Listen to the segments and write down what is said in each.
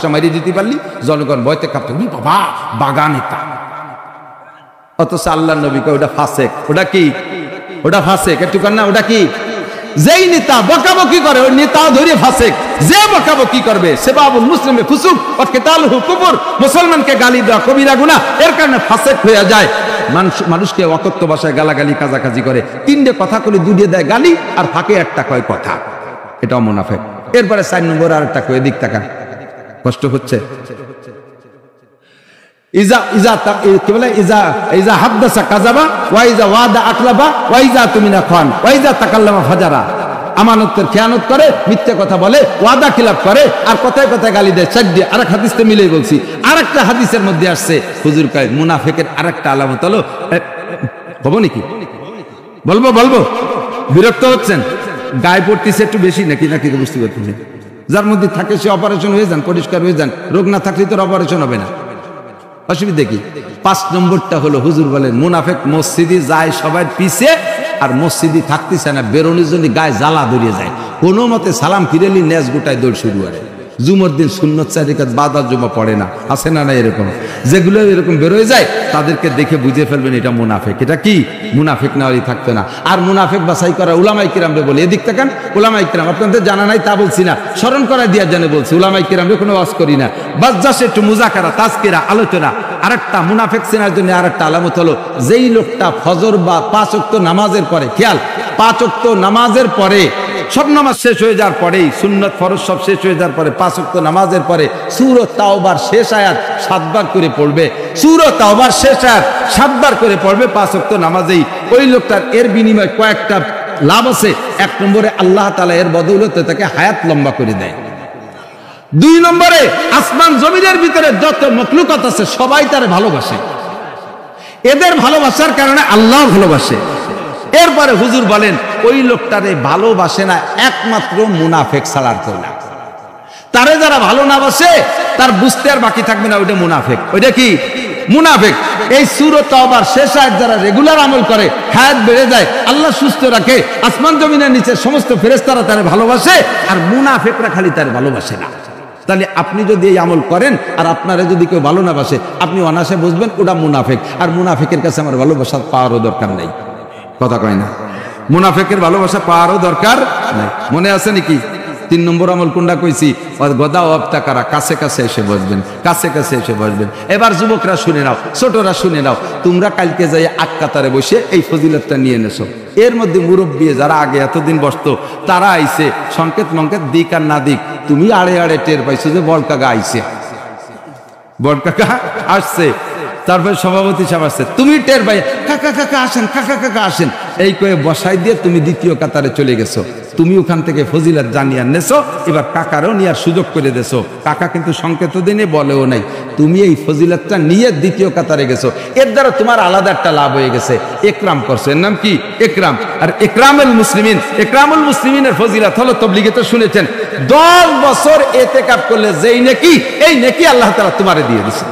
মারিয়ে দিতে পারলি জনগণ ভয়তে কাঁপত, বাবা বাগা নেতা। অথচ আল্লাহ নবী কয় ওটা ফাসেক। ওটা কি? ওটা ফাসেক। একটু কর না, ওটা কি? যেই নেতা বকাবকি করে ওই নেতা ধরে ফাসেক। যে বকাবকি করবে সেবাবুল মুসলিমে ফুসুক ওয়া কিতালুহু কুফর, মুসলমানকে গালি দেওয়া কবিরা গুনাহ, এর কারণে ফাসেক হয়ে যায়। মানুষকে অকথ্য ভাষায় গালাগালি কাজাকাজি করে, তিনটে কথা করে দুটিয়ে দেয় গালি আর ফাঁকে একটা কয় কথা, এটাও মুনাফিক। এরপরে 4 নম্বর আর একটা কয়, দিক তাকান, কষ্ট হচ্ছে। ইজা হাদ্দাসা কাযাবা ওয়া ইজা ওয়াদা আকলাবা ওয়া ইজা তুমিনা খান ওয়া ইজা তাকাল্লামা ফাজারা। আমানতের খেয়ানত করে, মিথ্যে কথা বলে, ওয়াদা খিলাফ করে, আর কথায় কথায় গালি দেয়। চারটি আরেক হাদিসে মিলেই বলছি। আরেকটা হাদিসের মধ্যে আসছে হুজুর কয় মুনাফিকের আরেকটা আলামত হলো, বলবো নাকি? বলবো বিরক্ত হচ্ছেন? গায়ে পড়তেছে একটু বেশি নাকি বুঝতে পারতেছি। যার মধ্যে থাকে সে অপারেশন হয়ে যান, পরিষ্কার হয়ে যান। রোগ না থাকলে তো অপারেশন হবে না, অসুবিধা কি? 5 নম্বরটা হলো হুজুর বলেন মুনাফিক মসজিদে যায় সবার পিছে, আর মসজিদে থাকতেছে না, বেরোনোর জন্য গায়ে জ্বালা ধরিয়ে যায়। কোনো মতে সালাম ফিরেলি নেজ গোটায় দৌড় শুরু করে। জুমার দিন সুন্নত 4 রাকাত বাদা জুমা পড়ে না, আছে না? এরকম যেগুলো এরকম বেরোয় যায় তাদেরকে দেখে বুঝে ফেলবেন এটা মুনাফিক। এটা কি? মুনাফিক না হলে থাকতো না। আর মুনাফিক বাছাই করা উলামায়ে কিরামরে বলে, এদিক তাকান। উলামায়ে কিরাম আপনাদের জানা নাই তা বলছি না, স্মরণ করায় দেওয়ার জন্য বলছি। উলামায়ে কিরামরে কোনো ওয়াজ করি না, বাস জাস্ট একটু মুজাকারা, তাজকিরা, আলোচনা। আরেকটা মুনাফিক চেনার জন্য আরেকটা আলামত হলো, যেই লোকটা ফজর বা 5 ওয়াক্ত নামাজের পরে, খেয়াল, 5 ওয়াক্ত নামাজের পরে, সব নামাজ শেষ হয়ে যাওয়ার পরেই, সুন্নত ফরজ সব শেষ হয়ে যাওয়ার পরে 5 ওয়াক্ত নামাজের পরে সূরা তাওবার শেষ আয়াত 7 বার করে পড়বে। সূরা তাওবার শেষ আয়াত 7 বার করে পড়বে 5 ওয়াক্ত নামাজেই। ওই লোকটার এর বিনিময়ে কয়েকটা লাভ আছে। 1 নম্বরে আল্লাহ তাআলা এর বদৌলতে তাকে হায়াত লম্বা করে দেয়। 2 নম্বরে আসমান জমিনের ভিতরে যত মখলুকাত আছে সবাই তারে ভালোবাসে। এদের ভালোবাসার কারণে আল্লাহ ভালোবাসে। এরপরে হুজুর বলেন ওই লোকটারে ভালোবাসে না একমাত্র মুনাফিক ছাড়া আর কেউ না। তারে যারা ভালো না বাসে তার বুঝতে আর বাকি থাকবে না, ওইটা মুনাফিক। ওইটা কি? মুনাফিক। এই সূরা তাওবার শেষ আয়াত যারা রেগুলার আমল করে, হায়াত বেড়ে যায়, আল্লাহ সুস্থ রাখে, আসমান জমিনের নিচে সমস্ত ফেরেশতারা তারে ভালোবাসে, আর মুনাফিকরা খালি তারে ভালোবাসে না। তাহলে আপনি যদি এই আমল করেন আর আপনারা যদি কেউ ভালো না বাসে, আপনি অনায়াসে বুঝবেন ওটা মুনাফিক। আর মুনাফিকের কাছে আমার ভালোবাসা পাওয়ারও দরকার নাই। কথা কয় না? মুনাফিকের ভালোবাসা পাওয়ারও দরকার নাই। মনে আছে নাকি 3 নম্বর আমল কোনটা কইছি? গদা অবতাকারা, কাছে কাছে এসে বসবেন, কাছে কাছে এসে বসবেন। এবার যুবকরা শুনে নাও, ছোটরা শুনে নাও, তোমরা কালকে যাই 8 কাতারে বসে এই ফজিলতটা নিয়ে নেছো। এর মধ্যে মুরব্বী যারা আগে এতদিন বসতো তারা আইছে, সংকেত মঙ্কেত দিক আর না দিক তুমি আড়ে আড়ে টের পাইছো যে বড় কাকা আইছে, বড় কাকা আসছে। তারপরে সভাপতি সাহেব আসছে, তুমি টের পাই কাকা কাকা আসেন, কাকা কাকা আসেন, এই কয়ে বসাই দিয়ে তুমি দ্বিতীয় কাতারে চলে গেছো। তুমি ওখান থেকে ফজিলত জানিয়ে নেছো, এবার কাকারও নেওয়ার সুযোগ করে দেছো। কাকা কিন্তু সংকেত দিনে বলেও নাই, তুমি এই ফজিলতটা নিয়ে দ্বিতীয় কাতারে গেছো। এর দ্বারা তোমার আলাদা একটা লাভ হয়ে গেছে, একরাম করছো। এর নাম কি? একরাম। আর একরামুল মুসলিমিন, একরামুল মুসলিমিনের ফজিলত হলো, তবলিগে তো শুনেছেন, 10 বছর ইতিকাফ করলে যেই নেকি, এই নেকি আল্লাহ তাআলা তোমারে দিয়ে দিছে।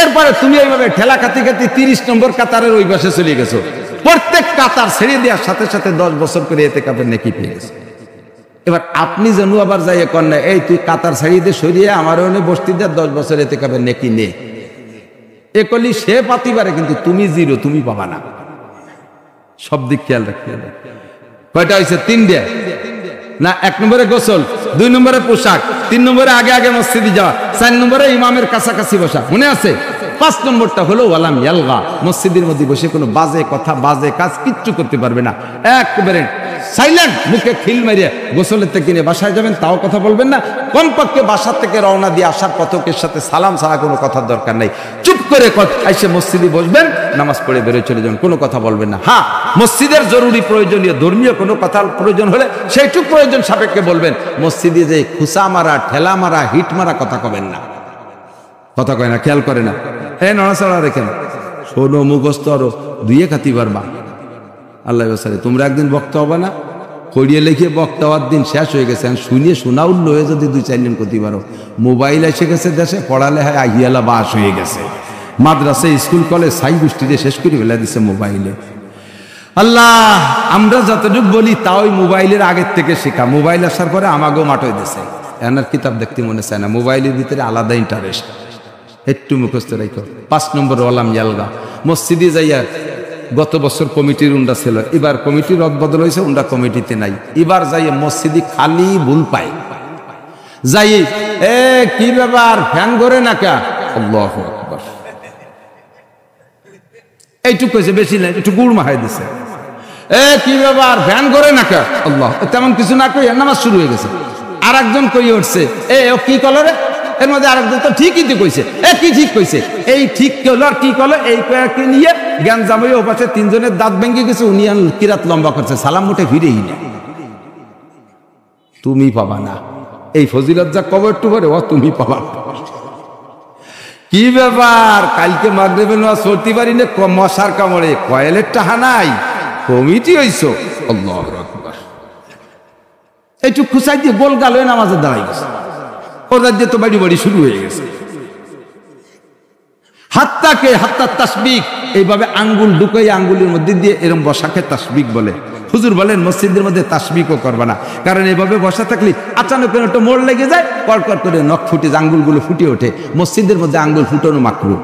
এরপরে তুমি এইভাবে ঠেলা খাতি খাতি 30 নম্বর কাতারের ওই পাশে চলে গেছো। প্রত্যেক কাতার ছেড়ে দেওয়ার সাথে সাথে 10 বছর করে ইতিকাফের নেকি পেয়ে গেছো। এবার আপনি যেন আবার যাইয়ে কর না, এই তুই কাতার ছেড়ে দিয়ে সরিয়ে আমার ওনে বসতি দিয়ে 10 বছর ইতিকাফের নেকি নে, এ করলি সে পাতি পারে, কিন্তু তুমি জিরো, তুমি পাবা না। সব দিক খেয়াল রাখতে হবে। কয়টা হয়েছে? 3 দিয়ে না। 1 নম্বরে গোসল, 2 নম্বরে পোশাক, 3 নম্বরে আগে আগে মসজিদে যাওয়া, 4 নম্বরে ইমামের কাছাকাছি বসা। মনে আছে? 5 নম্বরটা হলো ওয়ালাম ইয়ালগা, মসজিদের মধ্যে বসে কোনো বাজে কথা বাজে কাজ কিচ্ছু করতে পারবে না। একবারে সাইলেন্ট, মুখে খিল মারিয়ে গোসলের থেকে কিনে বাসায় যাবেন, তাও কথা বলবেন না। কমপক্ষে বাসার থেকে রওনা দিয়ে আসার পথকের সাথে সালাম ছাড়া কোনো কথার দরকার নাই। চুপ করে এসে মসজিদে বসবেন, নামাজ পড়ে বেরোয় চলে যাবেন, কোনো কথা বলবেন না। হ্যাঁ, মসজিদের জরুরি প্রয়োজনীয় ধর্মীয় কোনো কথার প্রয়োজন হলে সেইটুক প্রয়োজন সাপেক্ষে বলবেন। মসজিদে যে খুসা মারা, ঠেলা মারা, হিট মারা কথা কবেন না। কথা কয় না, খেয়াল করে না। হ্যাঁ, নড়াচড়া রেখেন, শোনো মুখস্থ আরো 2 খাতি পারবা। আল্লাহ বাসারে তোমরা একদিন বক্তা হবে না, পড়িয়ে লিখে বক্তা হওয়ার দিন শেষ হয়ে গেছে। শুনিয়ে শোনা উল্লো হয়ে যদি 2-4 দিন করতে পারো। মোবাইল এসে গেছে দেশে, পড়ালেখায় আহিয়ালা বাস হয়ে গেছে। মাদ্রাসা, স্কুল, কলেজ সাই গোষ্ঠীতে শেষ করে ফেলে দিচ্ছে মোবাইলে। আল্লাহ, আমরা যতটুকু বলি তা ওই মোবাইলের আগের থেকে শেখা। মোবাইল আসার পরে আমাকেও মাঠই দিছে। এনার কিতাব দেখতে মনে চায় না, মোবাইলের ভিতরে আলাদা ইন্টারেস্ট, একটু মুখস্থ রাখো। 5 নম্বর ওয়ালাম ইয়ালগা, মসজিদে যাইয়া গত বছর কমিটির উন্ডা ছিল, এবার কমিটির রদবদল হয়েছে, উন্ডা কমিটিতে নাই। এবার যাইয়া মসজিদে খালি ভুল পায়, যাই কি ব্যাপার ফ্যান করে না কা, আল্লাহু আকবার, এইটুক কইছে, বেশি নাই, একটু গুড় মাখাই দিছে। কি ব্যাপার ফ্যান করে না কা, আল্লাহ, তেমন কিছু না কই নামাজ শুরু হয়ে গেছে। আর একজন কই উঠছে, ও কি কলরে, এর মধ্যে আরেকজন তো ঠিকই তো কইছে, কি ঠিক কইছে, এই ঠিক করলো আর কি করলো, এই কয়েককে নিয়ে জ্ঞান জামাই ও পাশে 3 জনের দাঁত ভেঙে গেছে, উনি কিরাত লম্বা করছে, সালাম মুঠে ফিরেই না। তুমি পাবা না এই ফজিলত, যা কবর টু করে ও তুমি পাবা। কি ব্যাপার কালকে মাগরিবে নামাজ পড়তে পারি না, মশার কামড়ে কয়েলের টাহা নাই, কমিটি হইছো, আল্লাহু আকবার। একটু খুশাই দিয়ে গোল গাল হয়ে নামাজে দাঁড়াই গেছে, ওদের দিয়ে তো বাড়ি বাড়ি শুরু হয়ে গেছে। হাত্তা তাসবিক, এইভাবে আঙ্গুল ঢুকাই আঙ্গুলের মধ্যে দিয়ে এরকম বসাকে তাসবিক বলে। হুজুর বলেন মসজিদের মধ্যে তাসবিকও করবে না, কারণ এইভাবে বসা থাকলে আচানক একটা মোড় লেগে যায়, কড়কড় করে নখ ফুটে আঙ্গুলগুলো ফুটে ওঠে। মসজিদের মধ্যে আঙ্গুল ফুটানো মাকরু।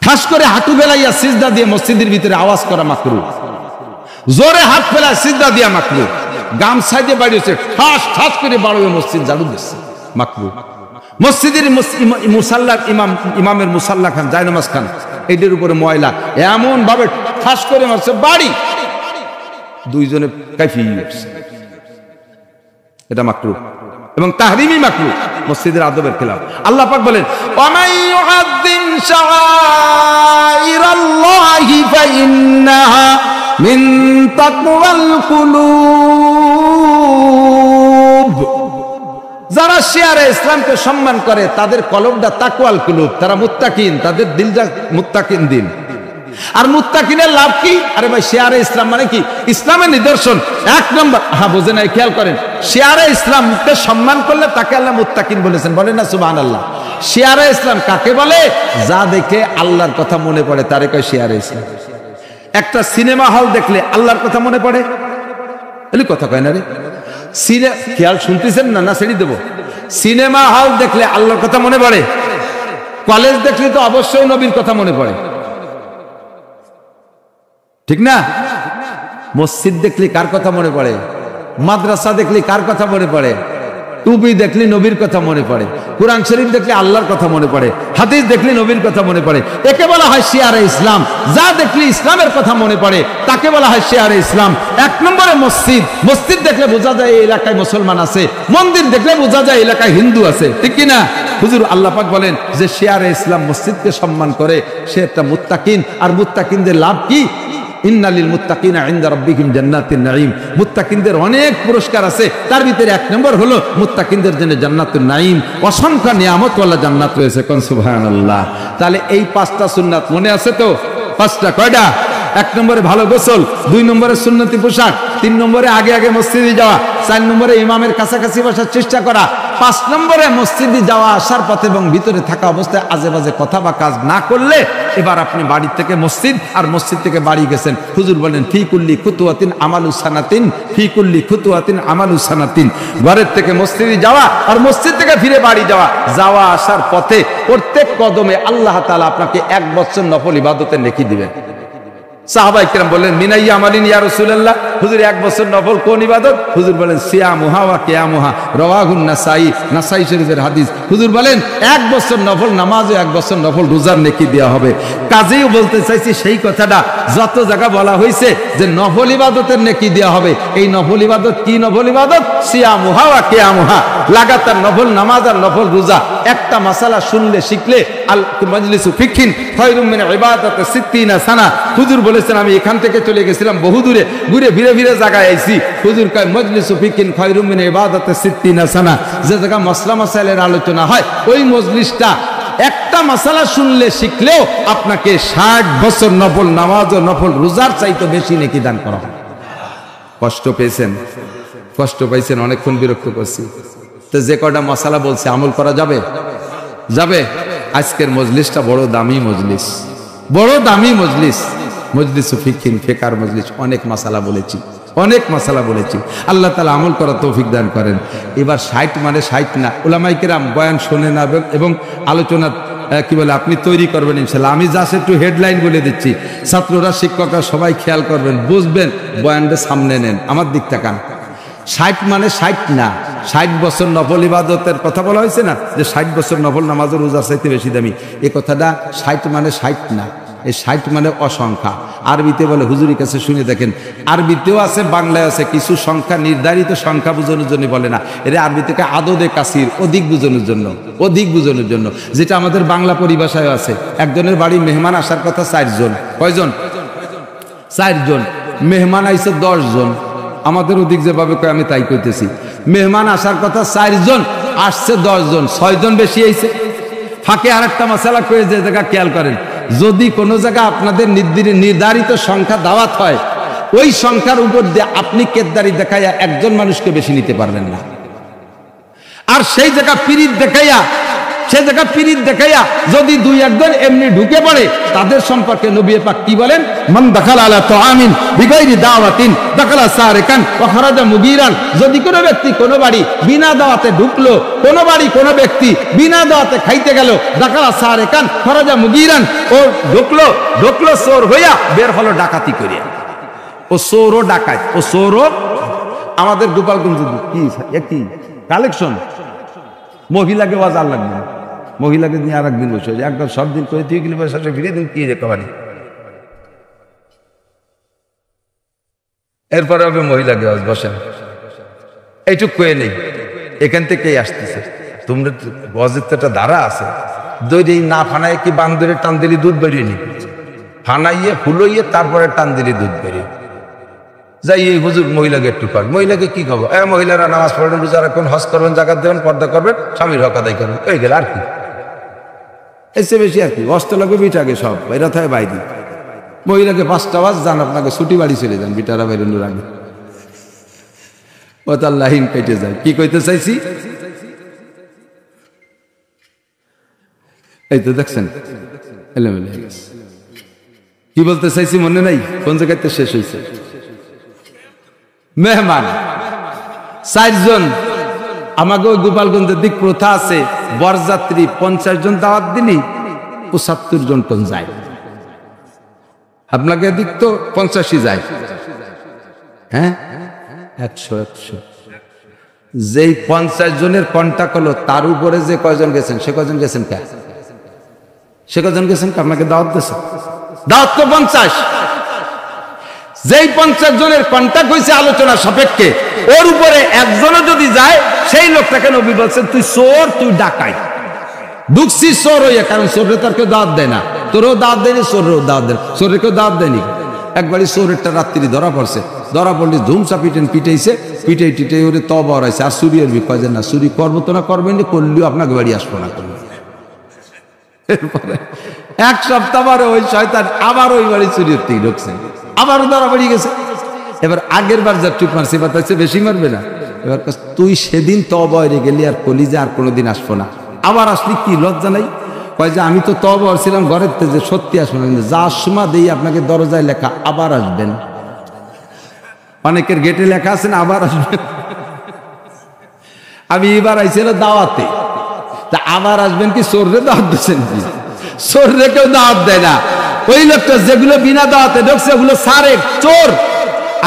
ঠাস করে হাঁটু বেলাইয়া সিজদা দিয়ে মসজিদের ভিতরে আওয়াজ করা মাকরু। জোরে হাত ফেলায় সিজদা দিয়া মাকরু। গামছা দিয়ে বাড়িয়েছে, ঠাস ঠাস করে বাড়বে মসজিদ ঝাড়ু দিচ্ছে, মাকরু। মসজিদের মুসাল্লার ইমামের মুসাল্লা খান, জায়নামাজ খান, এদের উপরে ময়লা এমন ভাবে ঠাস করে মারছে বাড়ি, 2 জনে কাইফি উঠছে, এটা মাকরু এবং তাহরিমি মাকরু, মসজিদের আদবের খেলাফ। আল্লাহ পাক বলেন ওয়ামান ইউআযযিম শাআইরাল্লাহি ফাইন্নাহা মিন তাকওয়াল কুলুব। যারা শিয়ারে ইসলামকে সম্মান করে তাদের কলবটা তাকওয়াল কুলুব, তারা মুত্তাকিন, তাদের দিলটা মুত্তাকিন দিন। আর মুত্তাকিনের লাভ কি? আরে ভাই শিয়ারে ইসলাম মানে কি? ইসলামের নিদর্শন 1 নম্বর, বোঝে নাই, খেয়াল করেন, শিয়ারে ইসলামকে সম্মান করলে তাকে আল্লাহ মুত্তাকিন বলেছেন, বলেন না সুবহানাল্লাহ। শিয়ারে ইসলাম কাকে বলে? যা দেখে আল্লাহর কথা মনে পড়ে তারে কয় শিয়ারে ইসলাম। একটা সিনেমা হল দেখলে আল্লাহর কথা মনে পড়ে, এলি কথা কয় না রে, খেয়াল শুনতেছেন না, না ছেড়ে দেবো। সিনেমা হল দেখলে আল্লাহর কথা মনে পড়ে, কলেজ দেখলে তো অবশ্যই নবীর কথা মনে পড়ে, ঠিক না? মসজিদ দেখলে কার কথা মনে পড়ে? মাদ্রাসা দেখলে কার কথা মনে পড়ে? টুপি দেখলে নবীর কথা মনে পড়ে, কোরআন শরীফ দেখলে আল্লাহর কথা মনে পড়ে, হাদিস দেখলে নবীর কথা মনে পড়ে। একে বলা হয় শিয়ারে ইসলাম। যা দেখলে ইসলামের কথা মনে পড়ে তাকে বলা হয় শিয়ারে ইসলাম। 1 নম্বরে মসজিদ। মসজিদ দেখলে বোঝা যায় এই এলাকায় মুসলমান আছে, মন্দির দেখলে বোঝা যায় এলাকায় হিন্দু আছে, ঠিক কি না? হুজুর আল্লাহ পাক বলেন যে শিয়ারে ইসলাম মসজিদকে সম্মান করে, সে একটা মুত্তাকিন। আর মুত্তাকিনদের লাভ কি? ইন্নালিল মুত্তাকিনা ইনদা রাব্বিহিম জান্নাতুন নাঈম। মুত্তাকিনদের অনেক পুরস্কার আছে, তার ভিতরে 1 নম্বর হলো মুত্তাকিনদের জন্য জান্নাতুন নাঈম, অসংখ্য নিয়ামতওয়ালা জান্নাত রয়েছে, কোন সুবহানাল্লাহ। তাহলে এই 5টা সুন্নাত মনে আছে তো? 5টা কয়টা? 1 নম্বরে ভালো গোসল, 2 নম্বরে সুন্নতি পোশাক, 3 নম্বরে আগে আগে মসজিদে যাওয়া, 4 নম্বরে ইমামের কাছাকাছি বসার চেষ্টা করা, 5 নম্বরে মসজিদে যাওয়া আসার পথে এবং ভিতরে থাকা অবস্থায় আজে বাজে কথা বা কাজ না করলে। এবার আপনি বাড়ি থেকে মসজিদ আর মসজিদ থেকে বাড়ি গেছেন, হুজুর বলেন ফি কুল্লি খুতুওয়াতিন আমালু সানাতিন, ফি কুল্লি খুতুওয়াতিন আমালু সানাতিন। ঘরের থেকে মসজিদে যাওয়া আর মসজিদ থেকে ফিরে বাড়ি যাওয়া, যাওয়া আসার পথে প্রত্যেক কদমে আল্লাহ তাআলা আপনাকে 1 বছর নফল ইবাদতের নেকি দিবেন। সাহাবায়ে কেরাম বললেন মিনাইয়া আমালিন ইয়া রাসূলুল্লাহ, হুজুর 1 বছর নফল কোন ইবাদত? হুজুর বলেন সিয়ামুহা ওয়া কিয়ামুহা, রাওয়াহুন নাসাই, নাসাই শরীফের হাদিস। হুজুর বলেন 1 বছর নফল নামাজ ও 1 বছর নফল রোজার নেকি দেওয়া হবে। কাজেই বলতে চাইছি সেই কথাটা যত জায়গা বলা হয়েছে যে নফল ইবাদতের নেকি দেওয়া হবে। এই নফল ইবাদত কি? নফল ইবাদত সিয়ামুহা ওয়া কিয়ামুহা, লাগাতার নফল নামাজ আর নফল রোজা। একটা মাসালা শুনলে শিখলে আল মাজলিসু ফিকহিন খায়রুম মিন ইবাদাতি 60 সানা। হুজুর বলেছেন আমি এখান থেকে চলে গেছিলাম বহু দূরে, ঘুরে ফিরে ফিরে জায়গায় আইছি। হুজুর কয় মজলিসু ফিকহিন খায়রুম মিন ইবাদাতি 60 সানা। যে জায়গা মাসলা মাসাইলের আলোচনা হয় ওই মজলিসটা একটা মাসালা শুনলে শিখলেও আপনাকে 60 বছর নফল নামাজ ও নফল রোজার চাইতে বেশি নেকি দান করা হয়। কষ্ট পেয়েছেন? কষ্ট পাইছেন? অনেকক্ষণ বিরক্ত করছি তো যে কটা মাসালা বলছে আমল করা যাবে? যাবে। আজকের মজলিসটা বড় দামি মজলিস, বড় দামি মজলিস, মজলিসু ফিকহিন, ফিকার মজলিস। অনেক মাসালা বলেছি, অনেক মশালা বলেছি। আল্লাহ তাআলা আমল করার তৌফিক দান করেন। এবার 60 মানে 60 না, উলামায়ে কেরাম বয়ান শোনেন এবং আলোচনা কি বলে আপনি তৈরি করবেন ইনশাআল্লাহ। আমি জাস্ট একটু হেডলাইন বলে দিচ্ছি, ছাত্ররা শিক্ষকরা সবাই খেয়াল করবেন, বুঝবেন, বয়ানটা সামনে নেন, আমার দিক তাকান। 60 মানে 60 না, 60 বছর নফল ইবাদতের কথা বলা হয়েছে না, যে 60 বছর নফল নামাজ ও রোজার চাইতে বেশি দামি, এই কথাটা 60 মানে 60 না, এই 60 মানে অসংখ্যা। আরবিতে বলে, হুজুরি কাছে শুনে দেখেন, আরবিতেও আছে বাংলায় আছে, কিছু সংখ্যা নির্ধারিত সংখ্যা বোঝানোর জন্য বলে না, এটা আরবি থেকে আদদে কাসির, অধিক বোঝানোর জন্য, অধিক বোঝানোর জন্য, যেটা আমাদের বাংলা পরিভাষায় আছে। একজনের বাড়ি মেহমান আসার কথা 4 জন, কয়জন? 4 জন। মেহমান আইছে 10 জন, আমাদের ওদিক যেভাবে কয় আমি তাই কইতেছি। মেহমান আসার কথা 4 জন, আসছে 10 জন, 6 জন বেশি আইছে। ফাঁকে আরেকটা মশালা কয়ে যে জায়গা খেয়াল করেন, যদি কোনো জায়গা আপনাদের নির্ধারিত সংখ্যা দাওয়াত হয়, ওই সংখ্যার উপর দিয়ে আপনি কেদারি দেখাইয়া একজন মানুষকে বেশি নিতে পারবেন না। আর সেই জায়গা পিরিত দেখাইয়া, সে জায়গা পিরিত দেখাইয়া যদি 2-1 এমনি ঢুকে পড়ে, তাদের সম্পর্কে নবী পাক কি বলেন? মান দাখালা আলা তাআমিন বিগাইরি দাওয়াতিন দাখালা সারিকান ওয়া খারাজা মুগীরান। যদি কোনো ব্যক্তি কোনো বাড়ি বিনা দাওয়াতে ঢুকলো, কোনো বাড়ি কোনো ব্যক্তি বিনা দাওয়াতে খাইতে গেল, দাখালা সারিকান খারাজা মুগীরান, ও ঢুকলো চোর হইয়া, বের হলো ডাকাতি করিয়া। ও চোরও ডাকাত, ও চোরও। আমাদের গোপালগঞ্জ কি কালেকশন, মহিলাকে বাজার লাগবে না, মহিলাকে নিয়ে আর একদিন বসে একদম সব দিন করে তুই গেলে বসে ফিরে দিন কি যেতে পারি, এরপরে হবে মহিলাকে বসেন, এইটুক কয়ে নেই, এখান থেকেই আসতেছে। তোমরা গজের তো একটা ধারা আছে, দই না ফানায় কি বান্দরে টান দিলে দুধ বেরিয়ে নি, ফানাইয়ে ফুলইয়ে তারপরে টান দিলে দুধ বেরিয়ে যাই। এই হুজুর মহিলাকে একটু কর, মহিলাকে কি খবর? মহিলারা নামাজ পড়বেন, রোজা রাখবেন, হজ করবেন, জাকাত দেবেন, পর্দা করবেন, স্বামীর হক আদায় করবেন, এই গেল। আর কি এসে বেশি আর কি? অস্ত লাগবে বিটাকে সব এরা থাকে বাইরে। মহিলাকে 5টা বাজ যান, আপনাকে ছুটি বাড়ি চলে যান বিটারা বেরোনোর আগে, ও তার লাইন কেটে যায়। কি কইতে চাইছি? এই তো দেখছেন এলোমেলো হয়ে গেছে। কি বলতে চাইছি মনে নাই? কোন জায়গাতে শেষ হয়েছে? মেহমান 4 জন। আমাকে ওই গোপালগঞ্জের দিক প্রথা আছে, বরযাত্রী 50 জন দাওয়াত দিনই 75 জন টন যায়। আপনাকে দিক তো 50ই যায়, হ্যাঁ 100। যেই 50 জনের কন্টাক্ট হলো, তার উপরে যে কয়জন গেছেন, সে কয়জন গেছেন কে? সে কয়জন গেছেন কে? আপনাকে দাওয়াত দিয়েছে, দাওয়াত তো 50। যেই 50 জনের কন্টাক্ট হয়েছে আলোচনা সাপেক্ষে, ওর উপরে একজনও যদি যায়, সেই লোকটাকে নবী বলছেন তুই চোর, তুই ডাকাত। ঢুকছিস চোর হইয়া, কারণ চোরের তার কেউ দাওয়াত দেয় না, তোরও দাওয়াত দেয়নি, চোরেরও দাওয়াত দেয়, চোরের কেউ দাওয়াত দেয়নি। একবারই চোরেরটা রাত্রি ধরা পড়ছে, ধরা পড়লে ধুমসা পিটাইছে, পিটাই ওরে তবা হরাইছে। আর চুরি এর কয় যে না, চুরি করবো তো না, করবেন না, করলেও আপনাকে বাড়ি আসবো না। এরপরে 1 সপ্তাহ পরে ওই শয়তান আবার ওই বাড়ি চুরির থেকে ঢুকছে, আবারও ধরা পড়ে গেছে। এবার আগের বার যা টুক মারছে, বাতাইছে বেশি মারবে না। এবার তুই সেদিন তবা হয়ে গেলি, আর কলিজা আর কোনোদিন আসবো না। আবার আসলি কি লজ্জা নাই? কয় যে আমি তো তবা ছিলাম ঘরের যে সত্যি আসবো না, যার সময় দেই আপনাকে দরজায় লেখা আবার আসবেন, অনেকের গেটে লেখা আছে না আবার আসবেন। আমি এবার আইছিল দাওয়াতে, তা আবার আসবেন কি? চোররে দাওয়াত দিচ্ছেন কি? চোররে কেউ দাওয়াত দেয় না। ওই লোকটা যেগুলো বিনা দাওয়াতে ঢুকছে ওগুলো সারে চোর,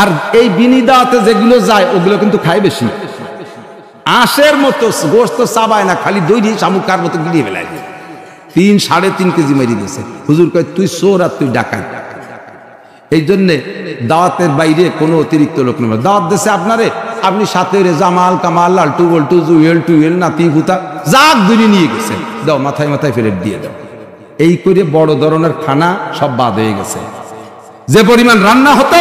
আর এই বিনি দাওয়াতে যেগুলো যায় ওগুলো কিন্তু খায় বেশি। আঁশের মতো গোস্ত চাবায় না, খালি দইরি শামুকার মতো গিলিয়ে ফেলায়। 3-3.5 কেজি মেরি দিয়েছে। হুজুর কয় তুই চোর আর তুই ডাকাত। এই জন্যে দাওয়াতের বাইরে কোনো অতিরিক্ত লোক নেই। দাওয়াত দেশে আপনারে, আপনি সাথে জামাল কামাল লালটু বল্টু জুয়েল টুয়েল নাতি ভুতা যাক দূরে নিয়ে গেছে, দাও মাথায় মাথায় ফেরত দিয়ে দাও। এই করে বড় ধরনের খানা সব বাদ হয়ে গেছে। যে পরিমাণ রান্না হতো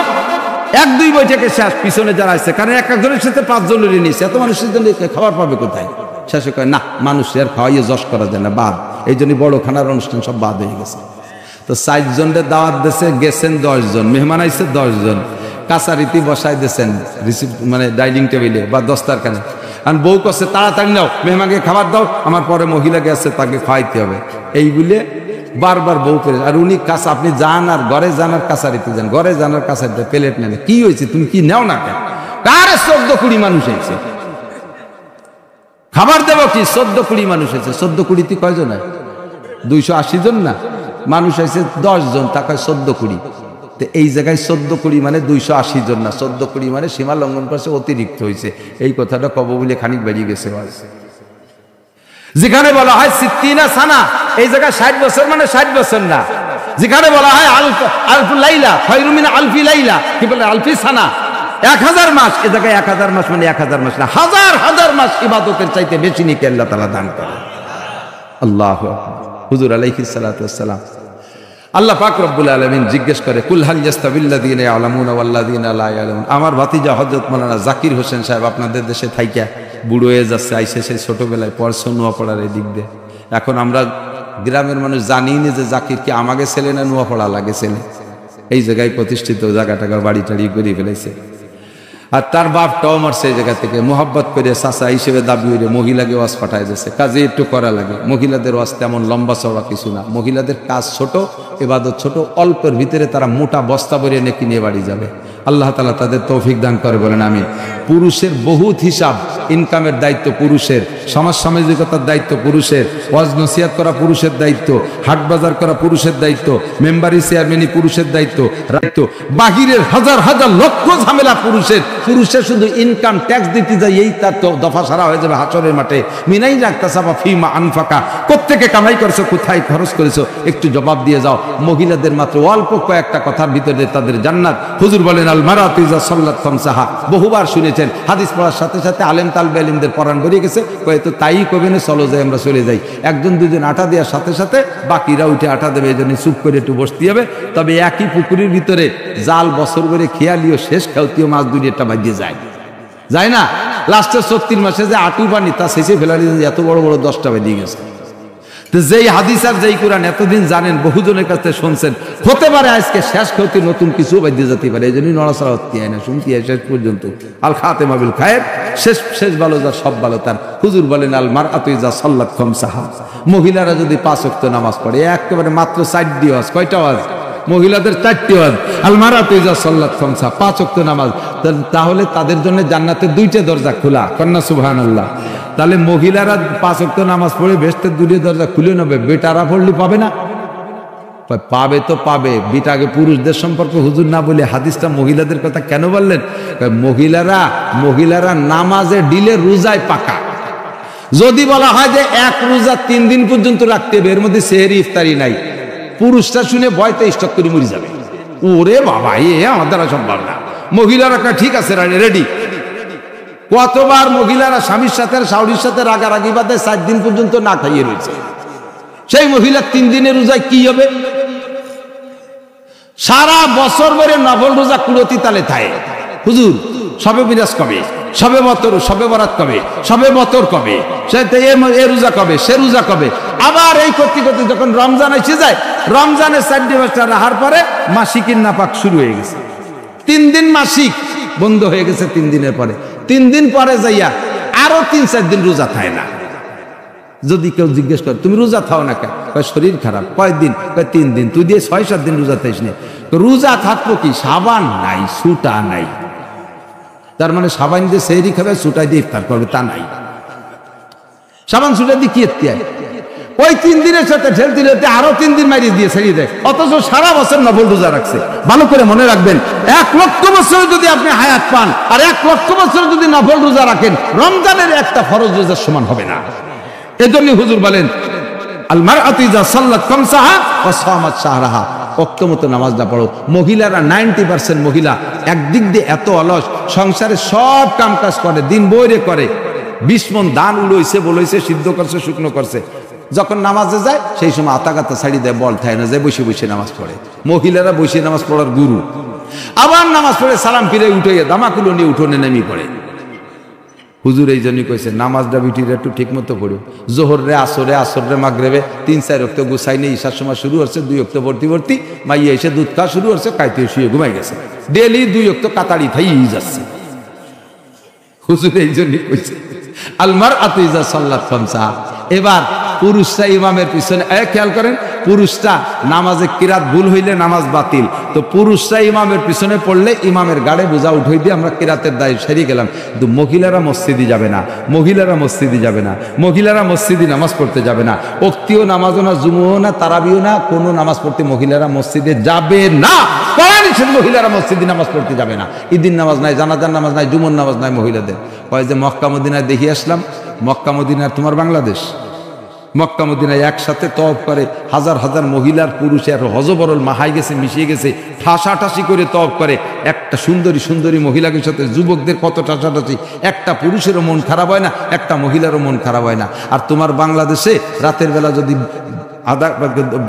1-2 বৈঠকে শেষ। পিছনে যারা আছে, কারণ একজনের সাথে 5 জনের নিয়েছে, এত মানুষের জন্য খাবার পাবে কোথায়? শেষে কয় না, মানুষের খাওয়াইয়ে যশ করা যায় না, বাদ। এই জন্য বড় খানার অনুষ্ঠান সব বাদ হয়ে গেছে। তো 4 জনের দাওয়াত দেশে গেছেন 10 জন, মেহমান আইছে 10 জন, কাছারিতে বসাই দিয়েছেন রিসিভ মানে ডাইনিং টেবিলে বা দস্তারখানে। আর বউ কাছে তাড়াতাড়ি নাও, মেহমানকে খাবার দাও, আমার পরে মহিলাকে আছে তাকে খাওয়াইতে হবে। এই বলে বারবার বউ করে, আর উনি কাছে আপনি যান আর ঘরে যান আর কাছারিতে যান, ঘরে যান আর কাছারিতে প্লেট নেন, কি হয়েছে তুমি কি নেও না কেন? কার 14-20 মানুষ হয়েছে, খাবার দেবো কি? 14-20 মানুষ হয়েছে। 14-20 কয়জন হয়? 280 জন না, মানুষ হয়েছে 10 জন, টাকা 14-20। তো এই জায়গায় 14-20 মানে 280 জন না, 14-20 মানে সীমা লঙ্ঘন করছে, অতিরিক্ত হয়েছে। এই কথাটা কব বলে খানিক বেরিয়ে গেছে। যেখানে বলা হয় 60 সানা, এই জায়গায় 60 বছর মানে 60 বছর না। যেখানে বলা হয় আলফু লাইলা খায়রুম মিন আলফি লাইলা, কি বলে আলফি সানা, 1000 মাস, এ জায়গায় 1000 মাস মানে 1000 মাস না, হাজার হাজার মাস ইবাদতের চাইতে বেশি নিকে আল্লাহ তাআলা দান করে। আল্লাহু আকবার। হুজুর আলাইহিস সালাতু ওয়াস সালাম, আল্লাহ পাক রব্বুল আলামিন জিজ্ঞেস করে, কুল হাল ইয়াস্তাবিল্লাযীনা ইয়ালামুনা ওয়াল্লাযীনা লা ইয়ালামুন। আমার ভাতিজা হযরত মাওলানা জাকির হোসেন সাহেব আপনাদের দেশে থাইকা বুড়ো হয়ে যাচ্ছে, আইসে সেই ছোটবেলায় পড়াশোনা নোয়াপড়ার এই দিক দিয়ে। এখন আমরা গ্রামের মানুষ জানি না যে জাকির কি আমাকে ছেলে না নোয়াপড়া লাগে ছেলে। এই জায়গায় প্রতিষ্ঠিত, জায়গা টাকা বাড়ি টাড়ি করে ফেলেছে। আর তার বাপটাও মারছে এই জায়গা থেকে, মোহাব্বত করে চাচা হিসেবে দাবি হইলে মহিলাকে ওয়াজ পাঠায় যাচ্ছে, কাজে একটু করা লাগে। মহিলাদের ওয়াজ তেমন লম্বা চওড়া কিছু না, মহিলাদের কাজ ছোট, ইবাদত ছোট, অল্পের ভিতরে তারা মোটা বস্তা ভরে নেকি নিয়ে বাড়ি যাবে। আল্লাহ তাআলা তাদের তৌফিক দান করে, বলেন আমিন। পুরুষের বহুত হিসাব, ইনকামের দায়িত্ব পুরুষের, সমাজ সামাজিকতার দায়িত্ব পুরুষের, ওয়াজ নসিহত করা পুরুষের দায়িত্ব, হাট বাজার করা পুরুষের দায়িত্ব, মেম্বারি চেয়ারম্যানি পুরুষের দায়িত্ব, বাহিরের হাজার হাজার লক্ষ ঝামেলা পুরুষের। পুরুষের শুধু ইনকাম ট্যাক্স দিতে যায়, এই তার তো দফা সারা হয়ে যাবে হাসরের মাঠে। মিনাই রাখতাসাবা ফিমা আনফাকা, কোত্থেকে কামাই করেছো, কোথায় খরচ করেছো, একটু জবাব দিয়ে যাও। মহিলাদের মাত্র অল্প কয়েকটা কথার ভিতরে তাদের জান্নাত। হুজুর বলেন আল মারাতু ইযা সাল্লাত খামসাহা, বহুবার শুনেছেন। হাদিস পড়ার সাথে সাথে আলেম তালবে ইলমদের পরাণ বেরিয়ে গেছে, কয়ে তো তাই কবে না, চলো যাই আমরা চলে যাই। একজন দুজন আটা দেওয়ার সাথে সাথে বাকিরা উঠে আটা দেবে, এই জন্য চুপ করে একটু বসতে হবে। তবে একই পুকুরের ভিতরে জাল বছর করে খেয়ালিও শেষ খাওয়াতিও মাছ দুনিয়াটা বাজিয়ে যায় না। লাস্টের 36 মাসে যে আটু পানি তা শেষে ফেলার এত বড় বড় 10টা বেরিয়ে গেছে। তো যেই হাদিস আর যেই কোরআন এতদিন জানেন, বহুজনের কাছে শুনছেন, হতে পারে আজকে শেষ করতে নতুন কিছু বাধ্য যেতে পারে। এই জন্যই নড়াচড়া হতে হয় না, শুনতে হয় শেষ পর্যন্ত। আল খাতেমা বিল খায়ের, শেষ ভালো যার সব ভালো তার। হুজুর বলেন আল মারআতু ইযা সাল্লাত খামসাহা, মহিলারা যদি 5 ওয়াক্ত নামাজ পড়ে, একেবারে মাত্র 4 দিয়ে ওয়াজ, কয়টা ওয়াজ? মহিলাদের 4টি ওয়াজ। আল মারআতু ইযা সাল্লাত খামসা, 5 ওয়াক্ত নামাজ, তাহলে তাদের জন্য জান্নাতের 2টা দরজা খোলা, কন্যা সুবহানাল্লাহ। তাহলে মহিলারা 5 ওয়াক্ত নামাজ পড়ে বেহেশতের 2টা দরজা খুলে নেবে, বেটারা পড়লে পাবে না? পাবে তো পাবে। বিটাকে পুরুষদের সম্পর্কে হুজুর না বলে হাদিসটা মহিলাদের কথা কেন বললেন? মহিলারা নামাজে ডিলে রোজায় পাকা। যদি বলা হয় যে 1 রোজা 3 দিন পর্যন্ত রাখতে হবে, এর মধ্যে সেহরি ইফতারি নাই, পুরুষটা শুনে ভয়তে স্টক করে মরে যাবে। ওরে বাবা, আমার দ্বারা সম্ভব না। মহিলারা ঠিক আছে, রেডি। কতবার মহিলারা স্বামীর সাথে শাওরির সাথে রাগারাগি বাদে 4 দিন পর্যন্ত না খাইয়ে রয়েছে। সেই মহিলা 3 দিনের রোজায় কি হবে? সারা বছর ধরে নফল রোজা কুড়তি তালে থাকে। হুজুর সবে মিরাজ কবে, সবে বরাত কবে, সবে বতর কবে, এ রোজা কবে, সে রোজা কবে। আবার এই করতে করতে যখন রমজান এসে যায়, রমজানের 4 রাহার পরে মাসিকের নাপাক শুরু হয়ে গেছে। 3 দিন মাসিক বন্ধ হয়ে গেছে। 3 দিনের পরে, 3 দিন পরে যাইয়া আরো 3-4 দিন রোজা থাকে না। যদি কেউ জিজ্ঞেস করে তুমি রোজা থাও না কেন, শরীর খারাপ। কয়েকদিন? 3 দিন। তুই দিয়ে 6-7 দিন রোজা থাইস না। রোজা থাকবো কি? সাবান নাই, সুটা নাই। তার মানে সাবান দিয়ে সেহরি খাবে, সুটাই দিয়ে ইফতার করবে, তা নাই। সাবান সুটা দিয়ে কি ইফতার? ওই 3 দিনের সাথে ঠেলতে ঠেলতে আরো 3 দিন মারিয়ে দিয়ে ছেড়ে দেয়, অথচ সারা বছর নফল রোজা রাখছে। ভালো করে মনে রাখবেন, 1 লক্ষ বছর যদি আপনি হায়াত পান আর 1 লক্ষ বছর যদি নফল রোজা রাখেন, রমজানের একটা ফরজ রোজার সমান হবে না। এজন্য হুজুর বলেন আল মারআতু ইযা সাল্লাত খামসাহা ওয়া সামাত শাহরাহা, ওয়াক্ত মতো নামাজটা পড়ো। মহিলারা 90% মহিলা একদিক দিয়ে এত অলস, সংসারে সব কাম কাজ করে, দিন বইরে করে। 20 মণ ধান উড়াইছে, বলইছে, সিদ্ধ করছে, শুকনো করছে। যখন নামাজে যায় সেই সময় আতাকাতা ছাড়ি দেয়, বল থাকে না, যায় বসে বসে নামাজ পড়ে। মহিলারা বসে নামাজ পড়ার গুরু। আবার নামাজ পড়ে সালাম ফিরে উঠে দামাকুলো নিয়ে উঠোনে নেমে পড়ে। হুজুর এই জন্যই কইছে নামাজটা বিটির একটু ঠিক মতো পড়ো। জোহর রে, আসর রে, মাগরিবে 3-4 ওয়াক্ত গুছাই নেই, ঈশার সময় শুরু হচ্ছে, 2 ওয়াক্ত ভর্তি মাইয়া এসে দুধ খাওয়া শুরু হচ্ছে, খাইতে শুয়ে ঘুমাই গেছে। ডেলি 2 ওয়াক্ত কাতারি থাই যাচ্ছে। হুজুর এই জন্যই কইছে আল মারআতু ইযা সাল্লাত খামসা। এবার পুরুষরা ইমামের পিছনে খেয়াল করেন, পুরুষটা নামাজে কিরাত ভুল হইলে নামাজ বাতিল, তো পুরুষরা ইমামের পিছনে পড়লে ইমামের গাড়ে বোঝা উঠাই দিয়ে আমরা কিরাতের দায় সেরিয়ে গেলাম। কিন্তু মহিলারা মসজিদে যাবে না, মহিলারা মসজিদে যাবে না, মহিলারা মসজিদে নামাজ পড়তে যাবে না, ওক্তিও নামাজও না, জুমুও না, তারাবিও না, কোনো নামাজ পড়তে মহিলারা মসজিদে যাবে না। মহিলারা মসজিদে নামাজ পড়তে যাবে না, ঈদের নামাজ নাই, জানাজার নামাজ নাই, জুমুর নামাজ নাই মহিলাদের। কয় যে মক্কা মদিনায় দেখি আসলাম, মক্কা মদিনায় তোমার বাংলাদেশ, মক্কা মদিনায় একসাথে তওয়াফ করে হাজার হাজার মহিলার পুরুষের হজবরল মাহাই গেছে, মিশিয়ে গেছে, ঠাসাঠাসি করে তওয়াফ করে। একটা সুন্দরী সুন্দরী মহিলাকে সাথে যুবকদের কত ঠাসাঠাসি, একটা পুরুষেরও মন খারাপ হয় না, একটা মহিলারও মন খারাপ হয় না। আর তোমার বাংলাদেশে রাতের বেলা যদি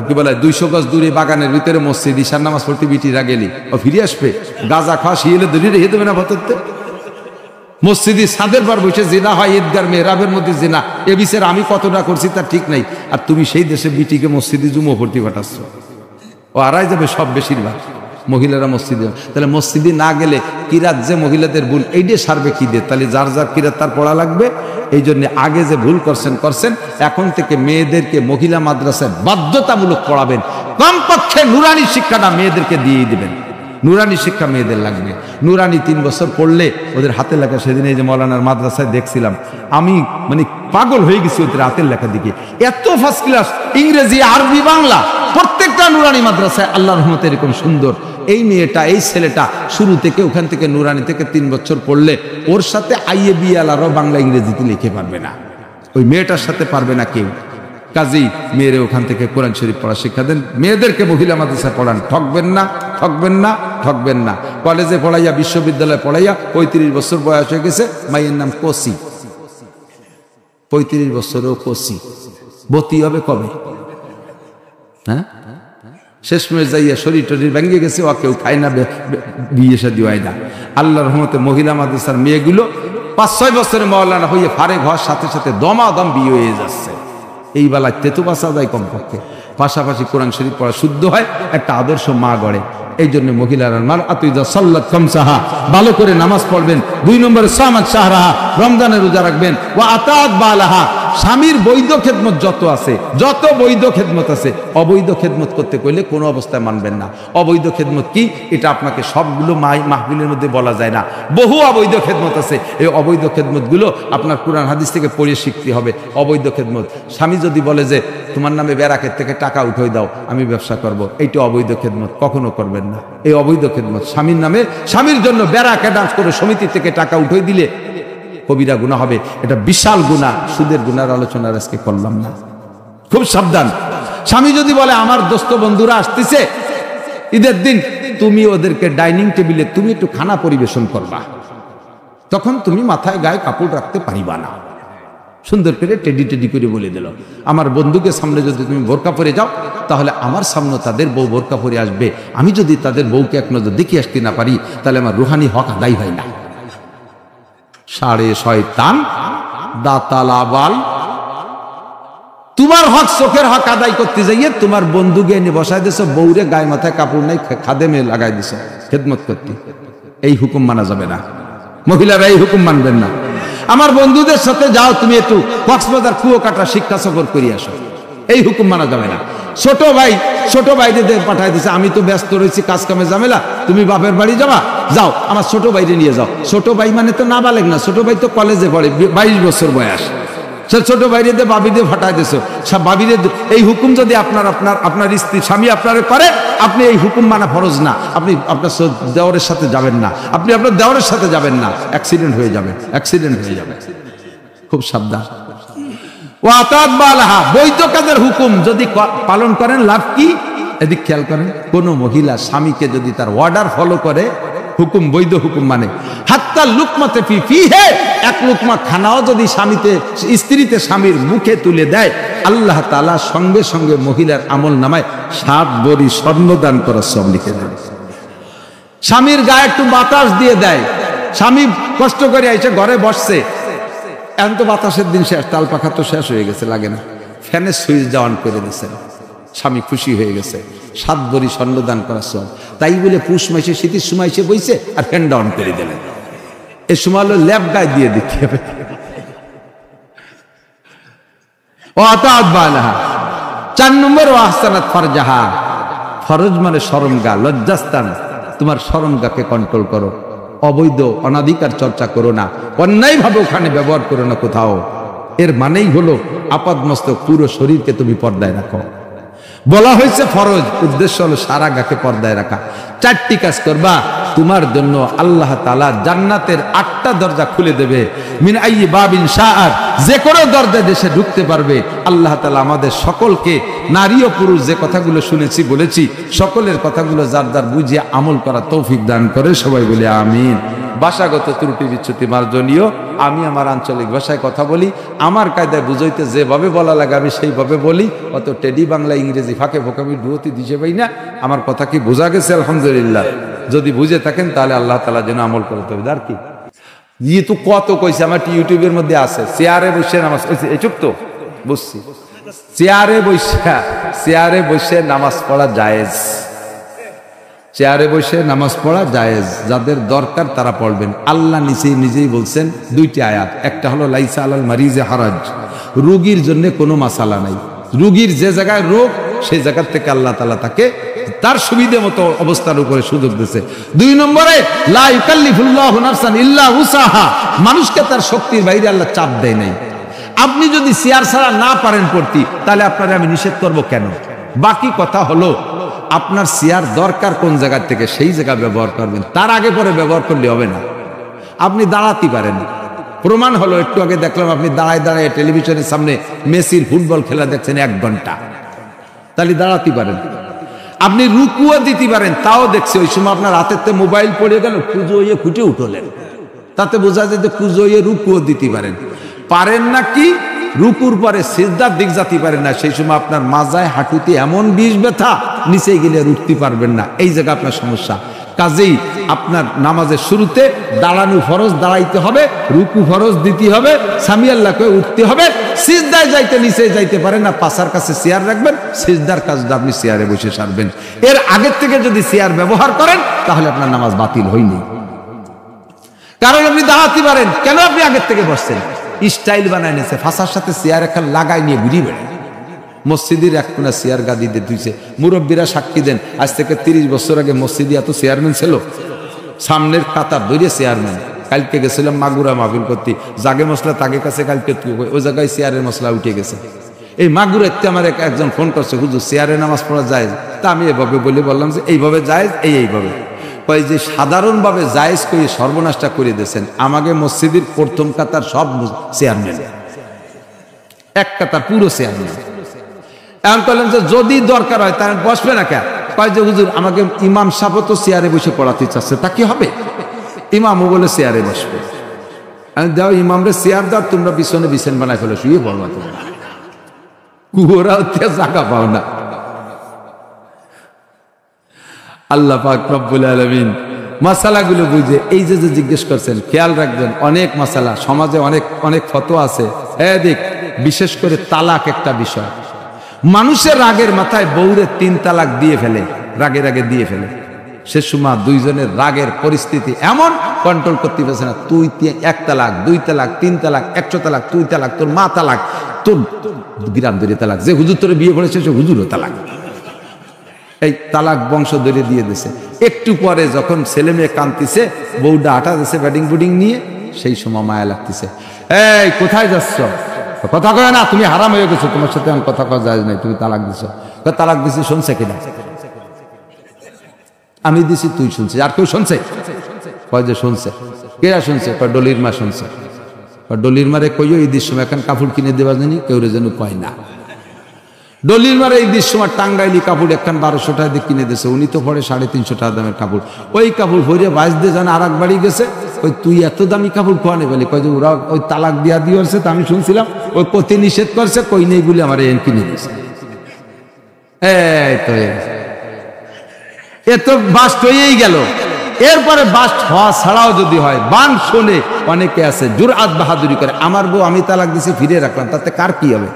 কি বলে 200 গজ দূরে বাগানের ভিতরে মসজিদ, ঈশার নামাজ পড়তে বিটিরা গেলি ও ফিরে আসবে, গাঁজা খাওয়া শিয়েলে দড়িয়ে রেখে দেবে না ভতরতে। মসজিদে ছাদের পর বসে জেনা হয়, ঈদগার মেহরাবের মধ্যে জেনা, এ বিচার আমি কতটা করছি তার ঠিক নাই। আর তুমি সেই দেশে বিটিকে মসজিদে জুমো ভর্তি পাঠাচ্ছ, ও আড়াই যাবে সব বেশিরভাগ মহিলারা মসজিদে। তাহলে মসজিদে না গেলে কিরাত যে মহিলাদের ভুল এইটা সারবে কি দিয়ে? তাহলে যার যার কিরাত তার পড়া লাগবে। এই জন্য আগে যে ভুল করছেন, এখন থেকে মেয়েদেরকে মহিলা মাদ্রাসায় বাধ্যতামূলক পড়াবেন, কমপক্ষে নুরানি শিক্ষাটা মেয়েদেরকে দিয়েই দেবেন। নুরানি শিক্ষা মেয়েদের লাগবে। নুরানি 3 বছর পড়লে ওদের হাতে লেখা, সেদিন এই যে মৌলানার মাদ্রাসায় দেখছিলাম, আমি মানে পাগল হয়ে গেছি ওদের হাতের লেখা দিকে। এত ফার্স্ট ক্লাস ইংরেজি, আরবি, বাংলা প্রত্যেকটা নুরানি মাদ্রাসায় আল্লাহর রহমতে এরকম সুন্দর। এই মেয়েটা, এই ছেলেটা শুরু থেকে ওখান থেকে নুরানি থেকে 3 বছর পড়লে ওর সাথে IABL আরও বাংলা ইংরেজিতে লিখে পারবে না, ওই মেয়েটার সাথে পারবে না কেউ। কাজেই মেয়েরা ওখান থেকে কোরআন শরীফ পড়া শিক্ষা দেন, মেয়েদেরকে মহিলা মাদ্রাসায় পড়ান। ঠকবেন না, ঠকবেন না, ঠকবেন না। কলেজে পড়াইয়া, বিশ্ববিদ্যালয়ে পড়াইয়া 35 বছর বয়স হয়ে গেছে, মাইয়ের নাম কোসি, 35 বছরেও কোসি, বতি হবে কবে? হ্যাঁ, শেষমেশ যাইয়া শরীর টরীর ভেঙে গেছে, ও কেউ খায় না, বিয়ে শাদী হয় না। আল্লাহর রহমতে মহিলা মাদ্রাসার মেয়েগুলো 5-6 বছরে মাওলানা হয়ে ফারেক হওয়ার সাথে সাথে দমাদম বিয়ে হয়ে যাচ্ছে। এই বেলায় তেতু বাঁচা যায় কমপক্ষে, পাশাপাশি কোরআন শরীফ পড়া শুদ্ধ হয়, একটা আদর্শ মা গড়ে। এই জন্য মহিলারা মার আতুইজা সাল্লাত খামসাহা, ভালো করে নামাজ পড়বেন। 2 নম্বরে সামাত শাহরাহা, রমজানের রোজা রাখবেন। ওয়া আতাত বালাহা, স্বামীর বৈধ খেদমত যত আছে, যত বৈধ খেদমত আছে, অবৈধ খেদমত করতে কইলে কোনো অবস্থায় মানবেন না। অবৈধ খেদমত কি, এটা আপনাকে সবগুলো মাহফিলের মধ্যে বলা যায় না, বহু অবৈধ খেদমত আছে। এই অবৈধ খেদমতগুলো আপনার কুরআন হাদিস থেকে পড়ে শিখতে হবে। অবৈধ খেদমত, স্বামী যদি বলে যে তোমার নামে ব্যারাকের থেকে টাকা উঠাই দাও, আমি ব্যবসা করব, এইটা অবৈধ খেদমত, কখনো করবেন না। এই অবৈধ খেদমত, স্বামীর নামে, স্বামীর জন্য ব্যারাক অ্যাডান্স করে সমিতি থেকে টাকা উঠাই দিলে কবিরা গুনাহ হবে, এটা বিশাল গুনাহ। সুদের গুনার আলোচনা আজকে করলাম না, খুব সাবধান। স্বামী যদি বলে আমার দোস্ত বন্ধুরা আসতেছে ঈদের দিন, তুমি ওদেরকে ডাইনিং টেবিলে তুমি একটু খানা পরিবেশন করবা, তখন তুমি মাথায় গায়ে কাপড় রাখতে পারিবা না। সুন্দর করে টেডি টেডি করে বলে দিল, আমার বন্ধুকে সামনে যদি তুমি বোরকা পরে যাও, তাহলে আমার সামনে তাদের বউ বোরকা পরে আসবে, আমি যদি তাদের বউকে এক নজর দেখে আসতে না পারি, তাহলে আমার রুহানি হক আদায় হয় না। 6 শয়তান দাতাল আবাল, তোমার হক, চোখের হক আদায় করতে যাইয়ে তোমার বন্ধুকে এনে বসাই দিছো, বউরে গায়ে মাথায় কাপড় নাই খাদেমে লাগাই দিছো খেদমত করতে। এই হুকুম মানা যাবে না, মহিলারা এই হুকুম মানবেন না। আমার বন্ধুদের সাথে যাও, তুমি একটু কক্সবাজার কুয়াকাটা শিক্ষা সফর করিয়ে আসো, এই হুকুম মানা যাবে না। ছোট ভাইদের পাঠাই দিছে, আমি তো ব্যস্ত রয়েছি কাজ কামে ঝামেলা, তুমি বাপের বাড়ি যাবা, যাও আমার ছোট ভাইরে নিয়ে যাও। ছোট ভাই মানে তো নাবালেগ না, ছোট ভাই তো কলেজে পড়ে, 22 বছর বয়স। সে ছোট ভাইরে দিয়ে বাবি দিয়ে ফাটাই দিছো, বাবিরে। এই হুকুম যদি আপনার স্ত্রী স্বামী আপনার করে, আপনি এই হুকুম মানা ফরজ না। আপনি আপনার দেওরের সাথে যাবেন না, আপনি আপনার দেওরের সাথে যাবেন না, অ্যাক্সিডেন্ট হয়ে যাবে, অ্যাক্সিডেন্ট হয়ে যাবে। খুব সাবধান। ওয়া আতাত বালাহা, বৈধ কাজের হুকুম যদি পালন করেন লাভ কি? এদিক খেয়াল করেন, কোন মহিলা স্বামীকে যদি তার অর্ডার ফলো করে, হুকুম বৈধ হুকুম মানে, হাত্তা লুকমাতে ফিহে, এক লুকমা খানাও যদি স্ত্রীতে স্বামীর মুখে তুলে দেয়, আল্লাহ তাআলা সঙ্গে সঙ্গে মহিলার আমল নামায় 7 ভরি স্বর্ণ দান করার সব লিখে দেয়। স্বামীর গায়ে একটু বাতাস দিয়ে দেয়, স্বামী কষ্ট করে এসে ঘরে বসছে, এখন তো বাতাসের দিন শেষ, তাল পাখা তো শেষ হয়ে গেছে, লাগে না, ফ্যানের সুইচ অন করে দিয়েছেন, স্বামী খুশি হয়ে গেছে, 7 ভরি স্বর্ণ দান করার সব। তাই বলে পুষ মাসে শীতের সময় এসে বইছে আর ফ্যান ডাউন করে দিলেন, এ সময় হলো ল্যাব গায়ে দিয়ে দিতে হবে। ও আতাআত বালাহা। 4 নম্বর ও আহসানাত ফারজাহা, ফরজ মানে শরমগা, লজ্জাস্থান, তোমার শরমগাকে কন্ট্রোল করো, অবৈধ অনাধিকার চর্চা করো না, অন্যায়ভাবে ওখানে ব্যবহার করো না কোথাও। এর মানেই হলো আপাদমস্তক পুরো শরীরকে তুমি পর্দায় রাখো। বলা হয়েছে ফরজ, উদ্দেশ্য হলো সারা গাকে পর্দায় রাখা। 4টি কাজ করবা, তোমার জন্য আল্লাহ তাআলা জান্নাতের 8টা দরজা খুলে দেবে। মিন আইয়ি বাবিন শাআর, যে কোনো দরজা দেশে ঢুকতে পারবে। আল্লাহ তাআলা আমাদের সকলকে, নারী ও পুরুষ যে কথাগুলো শুনেছি বলেছি, সকলের কথাগুলো যার যার বুঝিয়ে আমল করা তৌফিক দান করে। সবাই বলি আমিন। ভাষাগত ত্রুটি বিচ্যুতি মার্জনীয়। আমি আমার আঞ্চলিক ভাষায় কথা বলি, আমার কায়দায় বুঝাইতে যেভাবে বলা লাগে আমি সেইভাবে বলি। অত টেডি বাংলা ইংরেজি ফাঁকে ফোঁকে আমি বিরতি দিতে পাই না। আমার কথা কি বোঝা গেছে? আলহামদুলিল্লাহ। যদি বুঝে থাকেন তাহলে আল্লাহ তাআলা যেন আমল করতে হবে। আর কি ইয়ে তো কত কইছে, আমার ইউটিউবের মধ্যে আছে। চেয়ারে বসে নামাজ, এই চুপ তো বুঝছি, চেয়ারে বসে নামাজ পড়া জায়েজ। চেয়ারে বসে নামাজ পড়া জায়েজ, যাদের দরকার তারা পড়বেন। আল্লাহ নিজেই বলছেন 2টি আয়াত, একটা হলো লাইসা আলাল মারিজে হারাজ, রোগীর জন্য কোনো মাসালা নাই। রোগীর যে জায়গায় রোগ সেই জায়গা থেকে আল্লাহ তাআলা তাকে তার সুবিধা মতো অবস্থার উপরে সুযোগ দিয়েছে। 2 নম্বরে লা ইউকাল্লিফুল্লাহু নাফসান ইল্লা উসাহা, মানুষকে তার শক্তির বাইরে আল্লাহ চাপ দেয় নাই। আপনি যদি চেয়ার ছাড়া না পারেন পড়তে, তাহলে আপনারে আমি নিষেধ করব কেন? বাকি কথা হলো আপনার চেয়ার দরকার কোন জায়গা থেকে, সেই জায়গা ব্যবহার করবেন, তার আগে পরে ব্যবহার করলে হবে না। আপনি দাঁড়াতে পারেন, প্রমাণ হলো একটু আগে দেখলাম আপনি দাঁড়ায় দাঁড়ায় টেলিভিশনের সামনে মেসির ফুটবল খেলা দেখছেন 1 ঘন্টা, তাহলে দাঁড়াতে পারেন। আপনি রুকুও দিতে পারেন, তাও দেখছি। ওই সময় আপনার হাতের মোবাইল পড়ে গেল, কুজো হয়ে ফুটে উঠলেন, তাতে বোঝা যায় যে কুজো হয়ে রুকুও দিতে পারেন। পারেন না কি, রুকুর পরে সিজদার দিক যাতে পারেন না, সেই সময় আপনার মাজায় হাঁটুতে এমন বিষ ব্যথা, নিচে গেলে আর উঠতে পারবেন না। এই জায়গা আপনার সমস্যা। কাজেই আপনার নামাজের শুরুতে দাঁড়ানো ফরজ, দাঁড়াইতে হবে, রুকু ফরজ দিতে হবে, সামি আল্লাহকে উঠতে হবে, সিজদায় যাইতে নিচে যাইতে পারেন না, পাশার কাছে চেয়ার রাখবেন, সিজদার কাজটা আপনি চেয়ারে বসে সারবেন। এর আগের থেকে যদি চেয়ার ব্যবহার করেন তাহলে আপনার নামাজ বাতিল হয়নি। কারণ আপনি দাঁড়াতে পারেন, কেন আপনি আগের থেকে বসছেন? স্টাইল বানায় নিয়েছে, ফাঁসার সাথে চেয়ার একটা লাগাই নিয়ে ঘুরিয়ে বেড়ায়। মসজিদের এক কোনা চেয়ার গাদি দিয়ে দিয়েছে। মুরব্বীরা সাক্ষী দেন, আজ থেকে 30 বছর আগে মসজিদে এত চেয়ারম্যান ছিল, সামনের কাতার ধরে চেয়ারম্যান। কালকে গেছিলাম মাগুরা মাহফিল করতে, জাগে মশলা তাকে কাছে, কালকে ওই জায়গায় চেয়ারের মশলা উঠে গেছে। এই মাগুরাতে আমার একজন ফোন করছে, হুজুর চেয়ারে নামাজ পড়া যায়? তা আমি এভাবে বললাম যে এইভাবে যায়, এইভাবে কয় যে সাধারণভাবে জায়েজ করে সর্বনাশটা করে দিয়েছেন। আমাকে মসজিদের প্রথম কাতার সব চেয়ারম্যান, এক কাতার পুরো চেয়ারম্যান। এখন বললেন যে যদি দরকার হয় তাহলে বসবে না কেন? কয় যে হুজুর আমাকে ইমাম সাহেব তো চেয়ারে বসে পড়াতে চাচ্ছে, তা কি হবে? ইমামও বলে চেয়ারে বসবে। দাও ইমামরে চেয়ার দাও, তোমরা পিছনে বিছান বানায় ফেলো, শুয়ে পড়বা তোমরা, কুয়োরা জায়গা পাও না। আল্লাহ পাক রব্বুল আলামিন মাসালাগুলো বুঝে, এই যে জিজ্ঞেস করছেন, খেয়াল রাখবেন। অনেক মাসালা সমাজে, অনেক ফতোয়া আছে। দেখ, বিশেষ করে তালাক একটা বিষয়। মানুষের রাগের মাথায় বউরে 3 তালাক দিয়ে ফেলে, রাগে দিয়ে ফেলে। সে সময় দুইজনের রাগের পরিস্থিতি এমন, কন্ট্রোল করতে পারছে না। তুই 1 তালাক, 2 তালাক, 3 তালাক, 100 তালাক, তুই তালাক, তোর মা তালাক, তোর গ্রাম ধরে তালাক, যে হুজুর তোরে বিয়ে করেছে সে হুজুরও তালাক। এই তালাক বংশ ধরে দিয়ে দিছে। একটু পরে যখন ছেলে মেয়ে কাঁদতেছে, বউটা আটা দিছে ব্যাটিং বুডিং নিয়ে, সেই সময় মায়া লাগতেছে। এই কোথায় যাচ্ছ? কথা কয় না, তুমি হারাম হয়ে গেছো, তোমার সাথে আমি কথা কওয়া যায় নাই, তুমি তালাক দিছো। তালাক দিছি শুনছে কিনা? আমি দিছি, তুই শুনছিস, আর কেউ শুনছে? কয় যে শুনছে। কেরা শুনছে? কয় ডলির মা শুনছে। ডলির মারে কইও ঈদের সময় এখন কাপড় কিনে দেওয়া জানি, কেউ যেন কয় না। ডলির মারে ঈদের সময় টাঙ্গাইলি কাপড় এখন 1200 টাকা দিয়ে কিনে দিয়েছে, উনি তো পরে 350 টাকা দামের কাপড়। ওই কাপড় ভরে বাজ দিয়ে জানে আর এক বাড়ি গেছে। ওই তুই এত দামি কাপড় খোয়া নেই বলে, কয় যে ওরা ওই তালাক দিয়া দিয়েছে, তা আমি শুনছিলাম ওই পতি নিষেধ করছে, কই নেই বলে আমার এন কিনে দিয়েছে। এই তো এ তো বাস্ট হয়েই গেল। এরপরে বাস্ট হওয়া ছাড়াও যদি হয়, বান শোনে অনেকে আছে জুরআত বাহাদুরি করে, আমার বউ আমি তালাক দিছি ফিরে রাখলাম, তাতে কার কি হবে?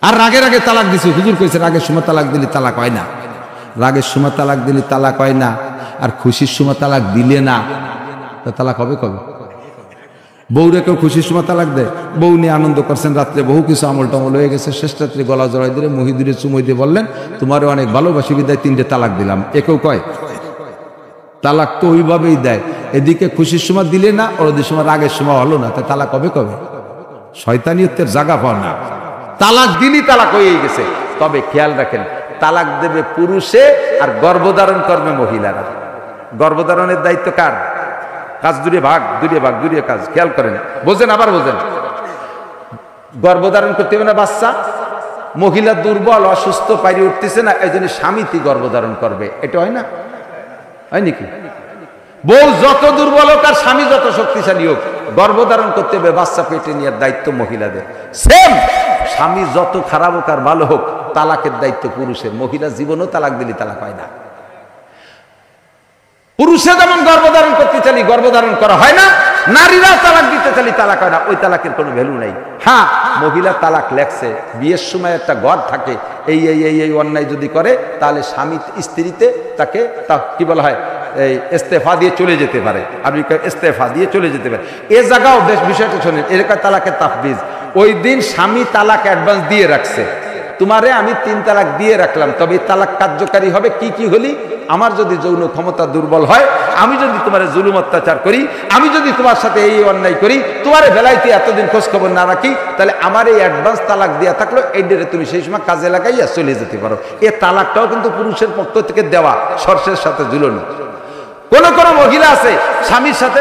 আর রাগে তালাক দিছি, হুজুর কইছে রাগের সময় তালাক দিলে তালাক হয় না। রাগের সময় তালাক দিলে তালাক হয় না, আর খুশির সময় তালাক দিলে না, তা তালাক হবে কবে? বউরে কেউ খুশির সময় তালাক দেয়? বউ নিয়ে আনন্দ করছেন, রাত্রে বহু কিছু আমল টামল হয়ে গেছে, শেষ রাত্রে গলা জড়াই দিলে মহিদুরে চুমই দিয়ে বললেন তোমারও অনেক ভালোবাসি বিদায় 3টে তালাক দিলাম। একেও কয়? তালাক তো ওইভাবেই দেয়, এদিকে খুশির সময় দিলে না, ওদের সময় রাগের সময় হলো না, তা তালাক কবে কবে? শয়তানিয়তের জায়গা পাও না, তালাক দিনই তালাক হয়ে গেছে। তবে খেয়াল রাখেন, তালাক দেবে পুরুষে আর গর্ভধারণ করবে মহিলারা। গর্ভধারণের দায়িত্ব কার? কাজ দুটো ভাগ, দুটো কাজ। খেয়াল করেন, বোঝেন, আবার বোঝেন। গর্ভধারণ করতে হবে না বাচ্চা, মহিলা দুর্বল অসুস্থ পাইরে উঠতেছে না, এই জন্য স্বামীটি গর্ভধারণ করবে, এটা হয় না? হয় নাকি? বউ যত দুর্বল হোক আর স্বামী যত শক্তিশালী হোক, গর্ভধারণ করতে হবে, বাচ্চা পেটে নেওয়ার দায়িত্ব মহিলাদের। সেম, স্বামী যত খারাপ হোক আর ভালো হোক, তালাকের দায়িত্ব পুরুষের। মহিলা জীবনও তালাক দিলে তালাক হয় না। পুরুষে যেমন গর্ভধারণ করতে চালি গর্ভধারণ করা হয় না, নারীরাও তালাক দিতে চালি তালাক হয় না। ওই তালাকের কোনো ভ্যালু নাই। হ্যাঁ, মহিলা তালাক লেখছে, বিয়ের সময় একটা ঘর থাকে, এই এই এই এই অন্যায় যদি করে তাহলে স্বামী স্ত্রীতে তাকে কি বলা হয়, এই ইস্তেফা দিয়ে চলে যেতে পারে। আপনি ইস্তেফা দিয়ে চলে যেতে পারে। এ জায়গাও বেশ বিষয়টা শোনেন, এরকম তালাকের তাফবিজ। ওই দিন স্বামী তালাক অ্যাডভান্স দিয়ে রাখছে, তোমারে আমি 3 তালাক দিয়ে রাখলাম, তবে তালাক কার্যকারী হবে কি কি হলি? আমার যদি যৌন ক্ষমতা দুর্বল হয়, আমি যদি তোমার জুলুম অত্যাচার করি, আমি যদি তোমার সাথে এই অন্যায় করি, তোমার বেলাইতে এতদিন খোঁজ খবর না রাখি, তাহলে আমার এই অ্যাডভান্স তালাক দেওয়া থাকলো, এই ডেটে তুমি সেই সময় কাজে লাগাইয়া চলে যেতে পারো। এ তালাকটাও কিন্তু পুরুষের পক্ষ থেকে দেওয়া, শর্তের সাথে ঝুলনো। কোন কোন মহিলা আছে স্বামীর সাথে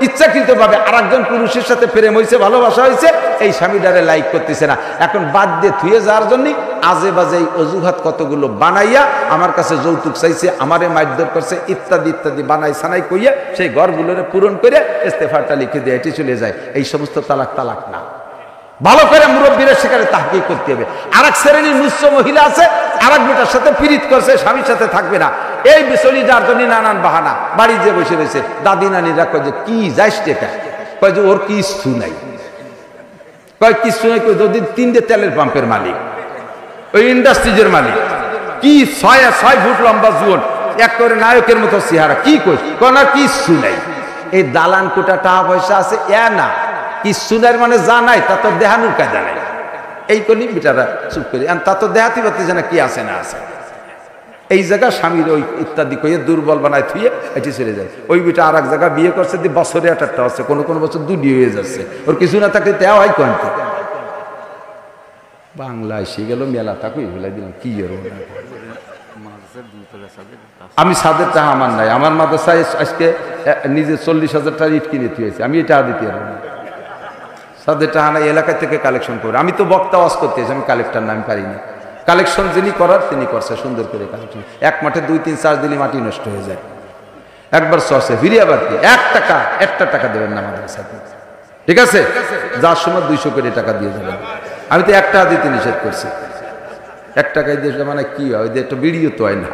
ইচ্ছাকৃত ভাবে আরেকজন পুরুষের সাথে প্রেম হয়েছে, ভালোবাসা হয়েছে, এই স্বামীটারে লাইক করতেছে না, এখন বাদ দিয়ে থুয়ে যাওয়ার জন্য আজে বাজে অজুহাত কতগুলো বানাইয়া আমার কাছে যৌতুক চাইছে, আমারে মারধর করছে, ইত্যাদি ইত্যাদি বানাই সানাই কইয়া সেই ঘরগুলোরে পূরণ করে ইস্তেফাটা লিখে দিয়ে এটি চলে যায়। এই সমস্ত তালাক তালাক না। ভালো করে মুরব্বীরা সেখানে তাহকিক করতে হবে। আরেক শ্রেণীর মুসলিম মহিলা আছে, আরেক বেটার সাথে পীড়িত করছে, স্বামীর সাথে থাকবে না, এই বিচলি যার জন্য নানান বাহানা, বাড়ি যে বসে রয়েছে। দাদি নানিরা কয় যে কি যাইস টেকা, কয় যে ওর কিছু নাই, কয় কিছু নাই, কই যদি 3টে তেলের পাম্পের মালিক, ওই ইন্ডাস্ট্রিজের মালিক, কি 6 ফুট লম্বা জীবন, এক করে নায়কের মতো চেহারা, কি কইস, কোন কিছু নাই। এই দালান কোটা টাকা পয়সা আছে, এ না কিছু নাই মানে যা নাই তা তো দেহানুর কায়দা নাই, এই কলি বেটারা চুপ করি, তা তো দেহাতি পাতি জানা কি আছে না আছে। এই জায়গা স্বামীর ওই ইত্যাদি কইয়ে দুর্বল বানায় থুয়ে এটি চলে যায়। ওই বেটা আর এক জায়গা বিয়ে করছে, বছরে একটা আছে, কোনো কোনো বছর 2 হয়ে যাচ্ছে, ওর কিছু না থাকলে দেওয়া হয় কোনটি। বাংলা এসে গেল মেলা থাকুই ভুলাই দিলাম কি এর। আমি সাদের টাকা আমার নাই, আমার মাদ্রাসায় আজকে নিজে 40,000 টাকা ইট কিনে থুয়েছে, আমি এটা দিতে পারবো না। সাদের টাকা নাই, এলাকা থেকে কালেকশন করে। আমি তো বক্তা ওয়াজ করতেছি, আমি কালেক্টর না, আমি পারি না। কালেকশন যিনি করার তিনি করছে সুন্দর করে কালেকশন। এক মাঠে 2-3 চার্জ দিলে মাটি নষ্ট হয়ে যায়। একবার সসে ফিরে আবার কি 1 টাকা দেবেন না মাদ্রাসাতে, ঠিক আছে? যার সময় 200 করে টাকা দিয়ে যাবেন। আমি তো 1 টাকা দিতে নিষেধ করছি। 1 টাকায় দিয়ে মানে কি হয়, ওই যে একটা বিড়িও তো হয় না।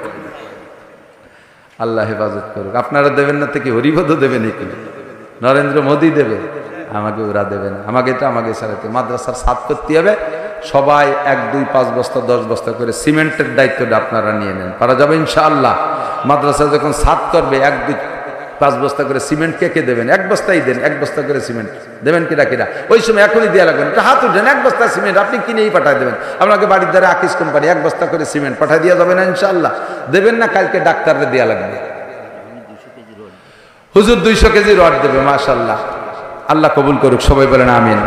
আল্লাহ হেফাজত করুক। আপনারা দেবেন না থেকে হরিপদ দেবেন, নাকি নরেন্দ্র মোদী দেবে? আমাকে ওরা দেবে না, আমাকে এটা আমাকে সারাতে মাদ্রাসার ছাদ করতে হবে। সবাই 1, 2, 5 বস্তা 10 বস্তা করে সিমেন্টের দায়িত্বটা আপনারা নিয়ে নেন, পারা যাবে ইনশাআল্লাহ। মাদ্রাসা যখন ছাদ করবে 1, 2, 5 বস্তা করে সিমেন্ট কে কে দেবেন? 1 বস্তাই দেন, 1 বস্তা করে সিমেন্ট দেবেন কিনা কিনা ওই সময় এখনই দেওয়া লাগবেন। এটা হাত উঠেন, 1 বস্তা সিমেন্ট আপনি কিনেই পাঠিয়ে দেবেন। আপনাকে বাড়ির দ্বারা আকিস কোম্পানি 1 বস্তা করে সিমেন্ট পাঠিয়ে দেওয়া যাবে না ইনশাআল্লাহ? দেবেন না, কালকে ডাক্তাররে দেওয়া লাগবে। হুজুর 200 কেজি রড দেবে, মাশাআল্লাহ, আল্লাহ কবুল করুক, সবাই বলেন আমিন।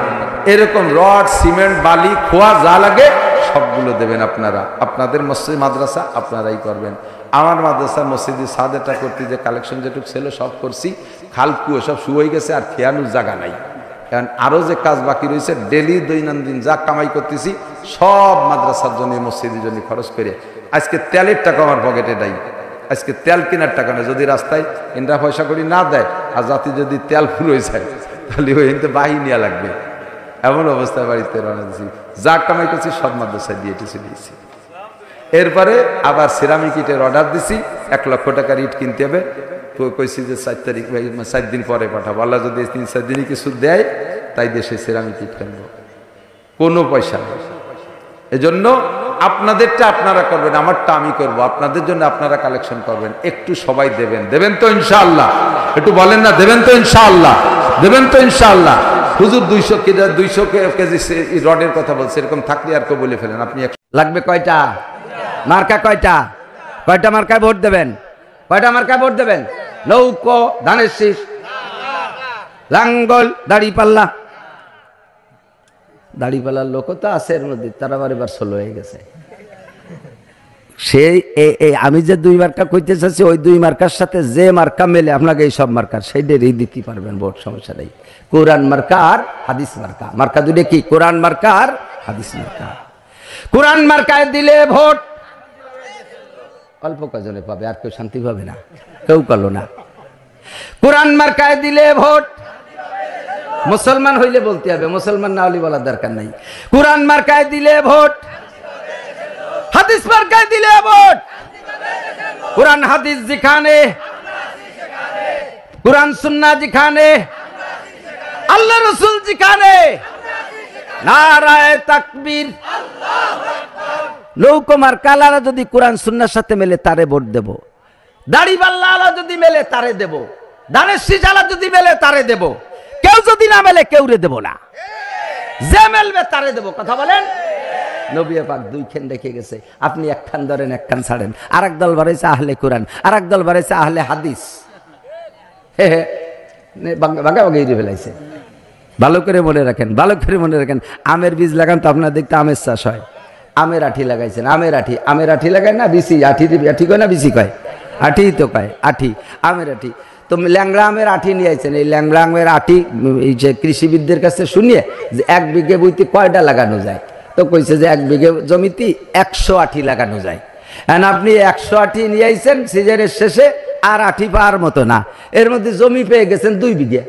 এরকম রড, সিমেন্ট, বালি, খোয়া যা লাগে সবগুলো দেবেন আপনারা। আপনাদের মসজিদ মাদ্রাসা আপনারাই করবেন। আমার মাদ্রাসা মসজিদে সাদেটা করতে যে কালেকশন যেটুক ছিল সব করছি, খালকুয়ো সব শুয়ে গেছে, আর খেয়ানোর জায়গা নাই। কারণ আরও যে কাজ বাকি রয়েছে, ডেলি দৈনন্দিন যা কামাই করতেছি সব মাদ্রাসার জন্য, মসজিদের জন্য খরচ করে। আজকে তেলের টাকা আমার পকেটে নাই, আজকে তেল কেনার টাকা নেই। যদি রাস্তায় ইন্দ্রা পয়সা করি না দেয়, আর জাতি যদি তেল ফুল হয়ে যায়, তাহলে ওই বাহি নেওয়া লাগবে। এমন অবস্থায় বাড়িতে রওনা দিয়েছি, যা কামাই করছি সব মাদ্রাসায় দিয়ে চলে দিয়েছি। এরপরে আবার সিরামিক ইটের অর্ডার দিছি, 1 লক্ষ টাকার ইট কিনতে হবে। কইছি যে 4 তারিখ 4 দিন পরে পাঠাবো, আল্লাহ যদি 3-4 দিনই কিছু দেয় তাই দেশে সিরামিক ইট কিনবো, কোনো পয়সা নেই। এজন্য আপনাদেরটা আপনারা করবেন, আমারটা আমি করব, আপনাদের জন্য আপনারা কালেকশন করবেন, একটু সবাই দেবেন, দেবেন তো ইনশাআল্লাহ? একটু বলেন না, দেবেন তো ইনশাআল্লাহ? দেবেন তো ইনশাআল্লাহ? হুজুর 200 কেজি রডের কথা বলছে, এরকম থাকলে আর কেউ বলে ফেলেন আপনি। লাগবে কয়টা মার্কা? কয়টা মার্কায় ভোট দেবেন? কয়টা মার্কায় ভোট দেবেন? নৌকো, ধানের শীষ, লাঙ্গল, দাড়িপাল্লা। দাড়িপাল্লার লোকও তো আছে এর মধ্যে, তারা এবার 16 হয়ে গেছে। সেই আমি যে 2 মার্কা কইতে চাচ্ছি, ওই 2 মার্কার সাথে যে মার্কা মেলে আপনাকে এই সব মার্কার সেইটারই দিতে পারবেন ভোট, সমস্যা নেই। কোরআন মার্কা আর হাদিস মার্কা, মার্কা দুটো কি? কোরআন মার্কা আর হাদিস মার্কা। কোরআন মার্কায় দিলে ভোট অল্প কজনে পাবে, আর কেউ শান্তি পাবে না, কেউ করলো না। কোরআন মার্কায় দিলে ভোট মুসলমান হইলে বলতে হবে, মুসলমান না হলে বলার দরকার নাই। কোরআন মার্কায় দিলে ভোট, হাদিস মার্কায় দিলে ভোট। কোরআন হাদিস যেখানে, কোরআন সুন্নাহ যেখানে, আল্লাহ রাসূল যেখানে, নারায়ে তাকবীর। নৌকো মার্কালারা যদি কোরআন সুন্নাহর সাথে মেলে তারে ভোট দেব, দাড়িপাল্লাওয়ালা যদি মেলে তারে দেব, ধানের শীষওয়ালা যদি মেলে তারে দেব, কেউ যদি না মেলে কেউরে দেব না, যে মেলবে তারে দেব। কথা বলেন? নবী পাক 2 খান রেখে গেছে, আপনি 1 খান ধরেন, 1 খান ছাড়েন। আর এক দল বাড়াইছে আহলে কোরআন, আর এক দল বাড়াইছে আহলে হাদিস। ভাগাভাগি ফেলাইছে। ভালো করে মনে রাখেন, ভালো করে মনে রাখেন। আমের বীজ লাগান তো আপনার দেখতে আমের চাষ হয়। আমের আঠি লাগাইছেন, আমের আঠি লাগায় না, বিসি আঠি কয় না, বিসি কয়, আঠি তো কয়, আঠি, আমের আঠি। তো ল্যাংড়া আমের আঠি নিয়ে আইছেন। এই ল্যাংড়া আমের আঠি এই যে কৃষিবিদদের কাছে শুনিয়ে যে 1 বিঘে বইতে কয়টা লাগানো যায়, তো কইছে যে 1 বিঘে জমিতে 100 আঠি লাগানো যায়। এখন আপনি 100 আঠি নিয়ে আইছেন সিজনের শেষে, আর আঠি পাওয়ার মতো না, এর মধ্যে জমি পেয়ে গেছেন 2 বিঘে।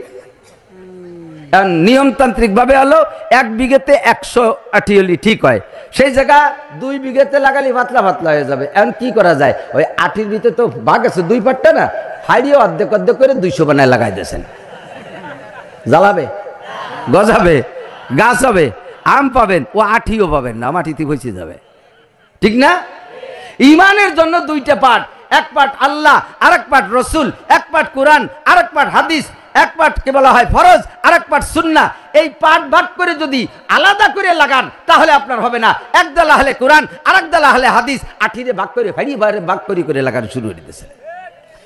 নিয়মতান্ত্রিক ভাবে হলো 1 বিঘেতে 100 আঠি হলে ঠিক হয়, সেই জায়গা 2 বিঘেতে লাগালে পাতলা পাতলা হয়ে যাবে। এখন কি করা যায়? ওই আঠির ভিতরে তো ভাগ আছে, 2 পাটটা না, হাইড়িয়ে অর্ধেক অর্ধেক করে 200 বানায় লাগাই দিয়েছেন। জ্বালাবে, গজাবে, গাছ হবে, আম পাবেন, ও আঠিও পাবেন না, মাটিতে পচে যাবে। ঠিক না? ইমানের জন্য 2টা পাঠ, 1 পাঠ আল্লাহ, আর 1 পাঠ রসুল, 1 পাঠ কোরআন, আর 1 পাঠ হাদিস, 1 পাঠ কে বলা হয় ফরজ, আর 1 পাঠ সুন্নাহ। এই পাঠ ভাগ করে যদি আলাদা করে লাগান তাহলে আপনার হবে না। 1 দল আহলে কোরআন, আর 1 দল আহলে হাদিস, আঠিরে ভাগ করে ফাড়ি বাইরে ভাগ করে লাগানো শুরু করে দিতেছে।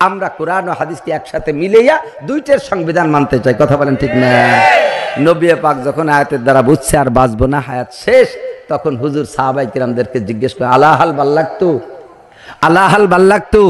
আমরা কোরআন ও হাদিসকে একসাথে মিলাইয়া 2টার সংবিধান মানতে চাই। কথা বলেন ঠিক না? নবী পাক যখন আয়াতের দ্বারা বুঝছে আর বাঁচবো না, হায়াত শেষ, তখন হুজুর সাহাবায়ে কিরামদেরকে জিজ্ঞেস করে, আলাহাল বাল্লাগতু, আলাহাল বাল্লাগতু,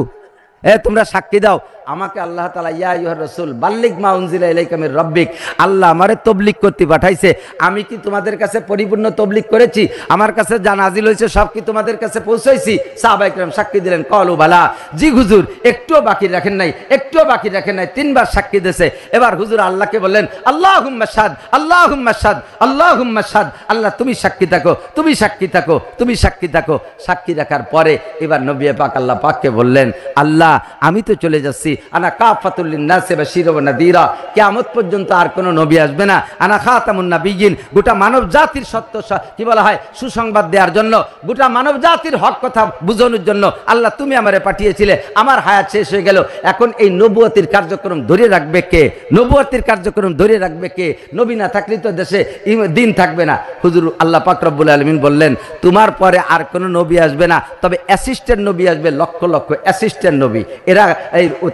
তোমরা সাক্ষী দাও আমাকে আল্লাহ তাআলা ইয়া আইয়ুহার রাসূল বাল্লিগ মা উনজিলা ইলাইকা মির রাব্বিক, আল্লাহ আমারে তাবলীগ করতে পাঠাইছে, আমি কি তোমাদের কাছে পরিপূর্ণ তাবলীগ করেছি? আমার কাছে যা নাজিল হয়েছে সব কি তোমাদের কাছে পৌঁছাইছি? সাহাবায়ে কিরাম সাক্ষী দিলেন, ক্বালু বালা, জি হুজুর, একটুও বাকি রাখেন নাই, একটুও বাকি রাখেন নাই। 3 বার সাক্ষী দিয়েছে। এবার হুজুর আল্লাহকে বললেন, আল্লাহুম্মা শাহাদ, আল্লাহুম্মা শাহাদ, আল্লাহুম্মা শাহাদ, আল্লাহ তুমি সাক্ষী থাকো, তুমি সাক্ষী থাকো, তুমি সাক্ষী থাকো। সাক্ষী রাখার পরে এবার নবী পাক আল্লাহ পাককে বললেন, আল্লাহ আমি তো চলে যাচ্ছি, আনা কাফাতুল লিন্নাসি বাশীরা ওয়া নাযীরা, কিয়ামত পর্যন্ত আর কোনো নবী আসবে না, আনা খাতামুন নাবিয়্যিন, গোটা মানব জাতির সত্য কি বলা হয় সুসংবাদ দেওয়ার জন্য, গোটা মানব জাতির হক কথা বুঝানোর জন্য আল্লাহ তুমি আমারে পাঠিয়েছিলে। আমার হায়াত শেষ হয়ে গেল, এখন এই নবুয়তির কার্যক্রম ধরে রাখবে কে? নবুয়তির কার্যক্রম ধরে রাখবে কে? নবী না থাকলে তো দেশে দিন থাকবে না। হুজুর আল্লাহ পাক রব্বুল আলামিন বললেন, তোমার পরে আর কোনো নবী আসবে না, তবে অ্যাসিস্ট্যান্ট নবী আসবে, লক্ষ লক্ষ অ্যাসিস্ট্যান্ট নবী। এরা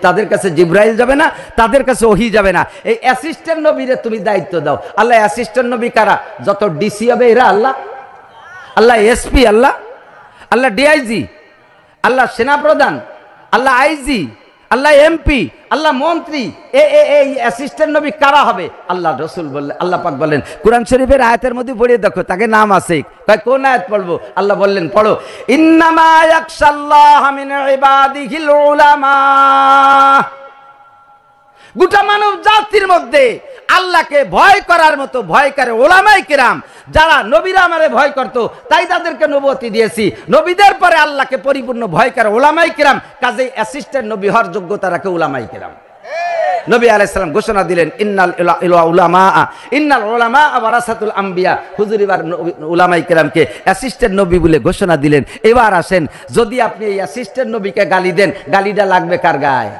তাদের কাছে জিবরাইল যাবে না, তাদের কাছে ওহী যাবে না, এই অ্যাসিস্ট্যান্ট নবীরে তুমি দায়িত্ব দাও। আল্লাহ অ্যাসিস্ট্যান্ট নবী কারা? যত ডিসি হবে এরা আল্লাহ, আল্লাহ এসপি, আল্লাহ, আল্লাহ ডিআইজি, আল্লাহ সেনাপ্রধান, আল্লাহ আইজি, আল্লাহ এমপি, আল্লাহ মন্ত্রী। এই অ্যাসিস্ট্যান্ট নবী কারা হবে? আল্লাহ রসুল বললেন, আল্লাহ পাক বললেন, কোরআন শরীফের আয়াতের মধ্যে পড়ে দেখো, তাকে নাম আছে। কোন আয়াত পড়বো? আল্লাহ বললেন পড়ো, ইন্নামা ইয়াখশাল্লাহ মিন ইবাদিহিল উলামা। গোটা মানব জাতির মধ্যে আল্লাহকে ভয় করার মতো ভয় করে ওলামায়ে কেরাম, যারা নবীরা আমারে ভয় করতো তাই তাদেরকে নবুয়তি দিয়েছি। নবীদের পরে আল্লাহকে পরিপূর্ণ ভয় করে ওলামায়ে কেরাম, কাজেই অ্যাসিস্ট্যান্ট নবী হওয়ার যোগ্যতা রাখে ওলামায়ে কেরাম। নবী আলাইহিস সালাম ঘোষণা দিলেন ইন্নাল উলামা ওয়ারাসাতুল আম্বিয়া, হুজুর এবার উলামায়ে কেরামকে অ্যাসিস্ট্যান্ট নবী বলে ঘোষণা দিলেন। এবার আসেন, যদি আপনি এই অ্যাসিস্ট্যান্ট নবীকে গালি দেন, গালিটা লাগবে কার গায়ে?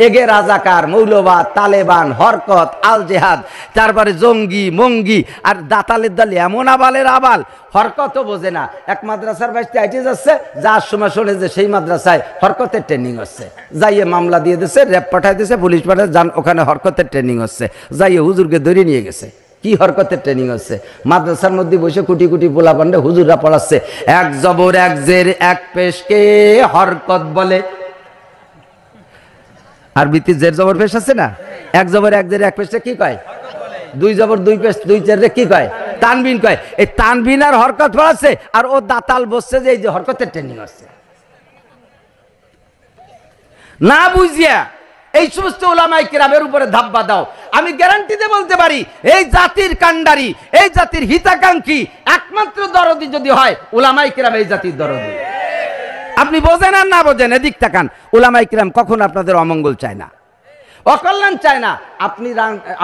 এগে রাজাকার, মৌলবাদ, তালেবান, হরকত, আল জেহাদ, তারপরে জঙ্গি মঙ্গি, আর দাতালের দল এমন আবালের আবাল, হরকতও বোঝে না। এক মাদ্রাসার বাইশটি আইটে যাচ্ছে, যার সময় শোনে যে সেই মাদ্রাসায় হরকতের ট্রেনিং হচ্ছে, যাইয়ে মামলা দিয়ে দিচ্ছে, র্যাব পাঠাই দিচ্ছে, পুলিশ পাঠায়, যান ওখানে হরকতের ট্রেনিং হচ্ছে, যাইয়ে হুজুরকে ধরে নিয়ে গেছে। কি হরকতের ট্রেনিং হচ্ছে? মাদ্রাসার মধ্যে বসে কোটি কোটি পোলা পান্ডে হুজুররা পড়াচ্ছে, এক জবর এক জের এক পেশকে হরকত বলে। আরবিতে জের জবর পেশ আছে না, এক জবর এক জের এক পেশে কি কয়? দুই জবর দুই পেশ দুই জেরে কি কয়? তানবিন কয়। এই তানবিন আর হরকত পড়াচ্ছে, আর ও দাতাল বসছে যে এই যে হরকতের ট্রেনিং হচ্ছে। না বুঝিয়া এই সমস্ত উলামায়ে কেরামের উপরে ধাব্বা দাও। আমি গ্যারান্টি দিয়ে বলতে পারি, এই জাতির কাণ্ডারি, এই জাতির হিতাকাঙ্ক্ষী একমাত্র দরদি যদি হয়, উলামায়ে কেরাম এই জাতির দরদি। আপনি বোঝেন আর না বোঝেন, এদিক তাকান। উলামায়ে কেরাম কখন আপনাদের অমঙ্গল চায় না, অকল্যাণ চায় না।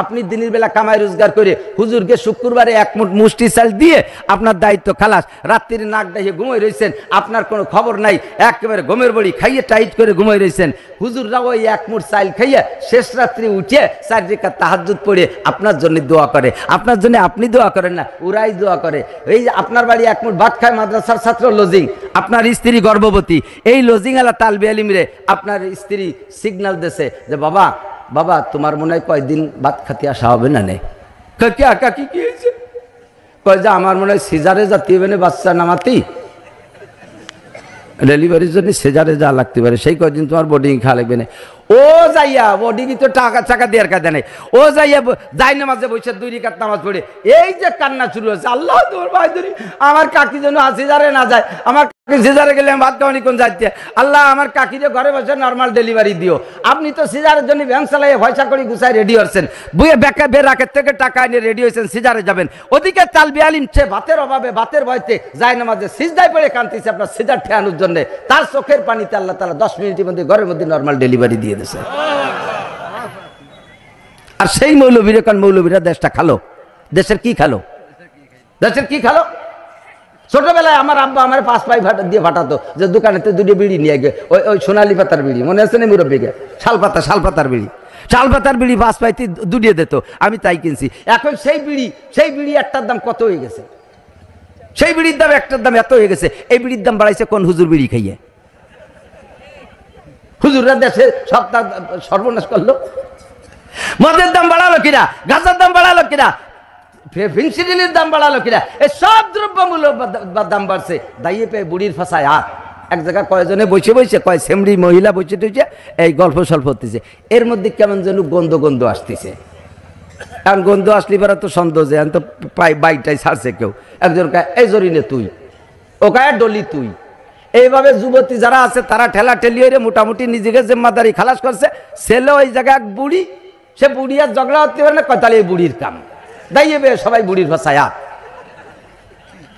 আপনি দিনের বেলা কামাই রোজগার করে হুজুরকে শুক্রবারে এক মুষ্টি চাল দিয়ে আপনার দায়িত্ব খালাস, রাত্রির নাক ডাইয়ে ঘুমিয়ে রয়েছেন, আপনার কোনো খবর নাই, একেবারে ঘুমের বড়ি খাইয়ে টাইট করে ঘুমিয়ে রয়েছেন। হুজুররা ওই এক মুঠ চাল খাইয়ে শেষ রাত্রি উঠে 4 রাকাত তাহাজ্জুদ পড়ে আপনার জন্য দোয়া করে। আপনার জন্য আপনি দোয়া করেন না, ওরাই দোয়া করে। এই যে আপনার বাড়ি এক মুঠ ভাত খায় মাদ্রাসার ছাত্র লজিং, আপনার স্ত্রী গর্ভবতী, এই লজিং আলা তালবে আলিমরে আপনার স্ত্রী সিগন্যাল দিয়েছে যে বাবা বাবা তোমার মনে হয় কয়দিন ভাত খাতে আসা হবে না। নে কাকি কি হয়েছে? কয় যে আমার মনে হয় সিজারে যাতে হবে না, বাচ্চা নামাতি ডেলিভারির জন্য সিজারে যা লাগতে পারে, সেই কয়দিন তোমার বোর্ডিং খাওয়া লাগবে না। ও যাইয়া বোর্ডিং তো টাকা দেওয়ার কাজে নেই, ও যাইয়া যাই নামাজে বসে 2 রাকাত নামাজ পড়ে এই যে কান্না শুরু হচ্ছে, আল্লাহ তোমার ভাই ধরি আমার কাকি যেন সিজারে না যায়, আমার সিজারে গেলে ভাত খাওয়ানি কোন যাইতে, আল্লাহ আমার কাকিরে ঘরে বসে নর্মাল ডেলিভারি দিও। আপনি তো সিজারের জন্য ব্যাংক চালাইয়ে পয়সা করে গুছাই রেডি হচ্ছেন, বুয়ে বেকা বেরাকের থেকে টাকা এনে রেডি হয়েছেন, সিজারে যাবেন। ওদিকে তালবি আলিম সে ভাতের অভাবে ভাতের ভয়তে যায় নামাজে সিজদায় পড়ে কাঁদতেছে আপনার সিজার ঠেয়ানোর জন্য, তার চোখের পানিতে আল্লাহ তাআলা 10 মিনিটের মধ্যে ঘরের মধ্যে নর্মাল ডেলিভারি দিয়ে দিয়েছে। আর সেই মৌলবীরা কারণ মৌলবীরা দেশটা খালো, দেশের কি খালো, দেশের কি খালো? ছোটবেলায় আমার আব্বা আমার 5 পাই দিয়ে ফাটাতো, যে দোকানেতে 2টি বিড়ি নিয়ে গিয়ে ওই সোনালী পাতার বিড়ি, মনে আছে না মুরব্বীকে? শালপাতার বিড়ি 5 পাইতে 2 দিত, আমি তাই কিনছি। এখন সেই বিড়ি একটার দাম কত হয়ে গেছে? সেই বিড়ির দাম একটার দাম এত হয়ে গেছে। এই বিড়ির দাম বাড়াইছে কোন হুজুর বিড়ি খাইয়ে? হুজুররা দেশে সপ্তাহ সর্বনাশ করলো। মদের দাম বাড়ালো কিনা, গাঁজার দাম বাড়ালো কিনা, ফেন্সিডিলের দাম বাড়ালো কিনা, এই সব দ্রব্যমূল্য দাম বাড়ছে। দাইয়ে পেয়ে বুড়ির ফাঁসায় হাত। এক জায়গায় কয়জনে বসে কয় সেমরি মহিলা বসে টইছে এই গল্প সল্প হতেছে, এর মধ্যে কেমন যেন গন্ধ আসতেছে। এখন গন্ধ আসলে এবার তো সন্দেহ যে তো বাইকটাই ছাড়ছে কেউ। একজন কায় এই জরিনে তুই, ও কায় ডলি তুই। এইভাবে যুবতী যারা আছে তারা ঠেলা ঠেলি হয়ে মোটামুটি নিজেকে জিম্মাদারি খালাস করছে। ছেলে ওই জায়গায় এক বুড়ি, সে বুড়ি আর ঝগড়া হতে পারে না, কতালে এই বুড়ির কাম। দাইয়ে বে সবাই বুড়ির ভাষায়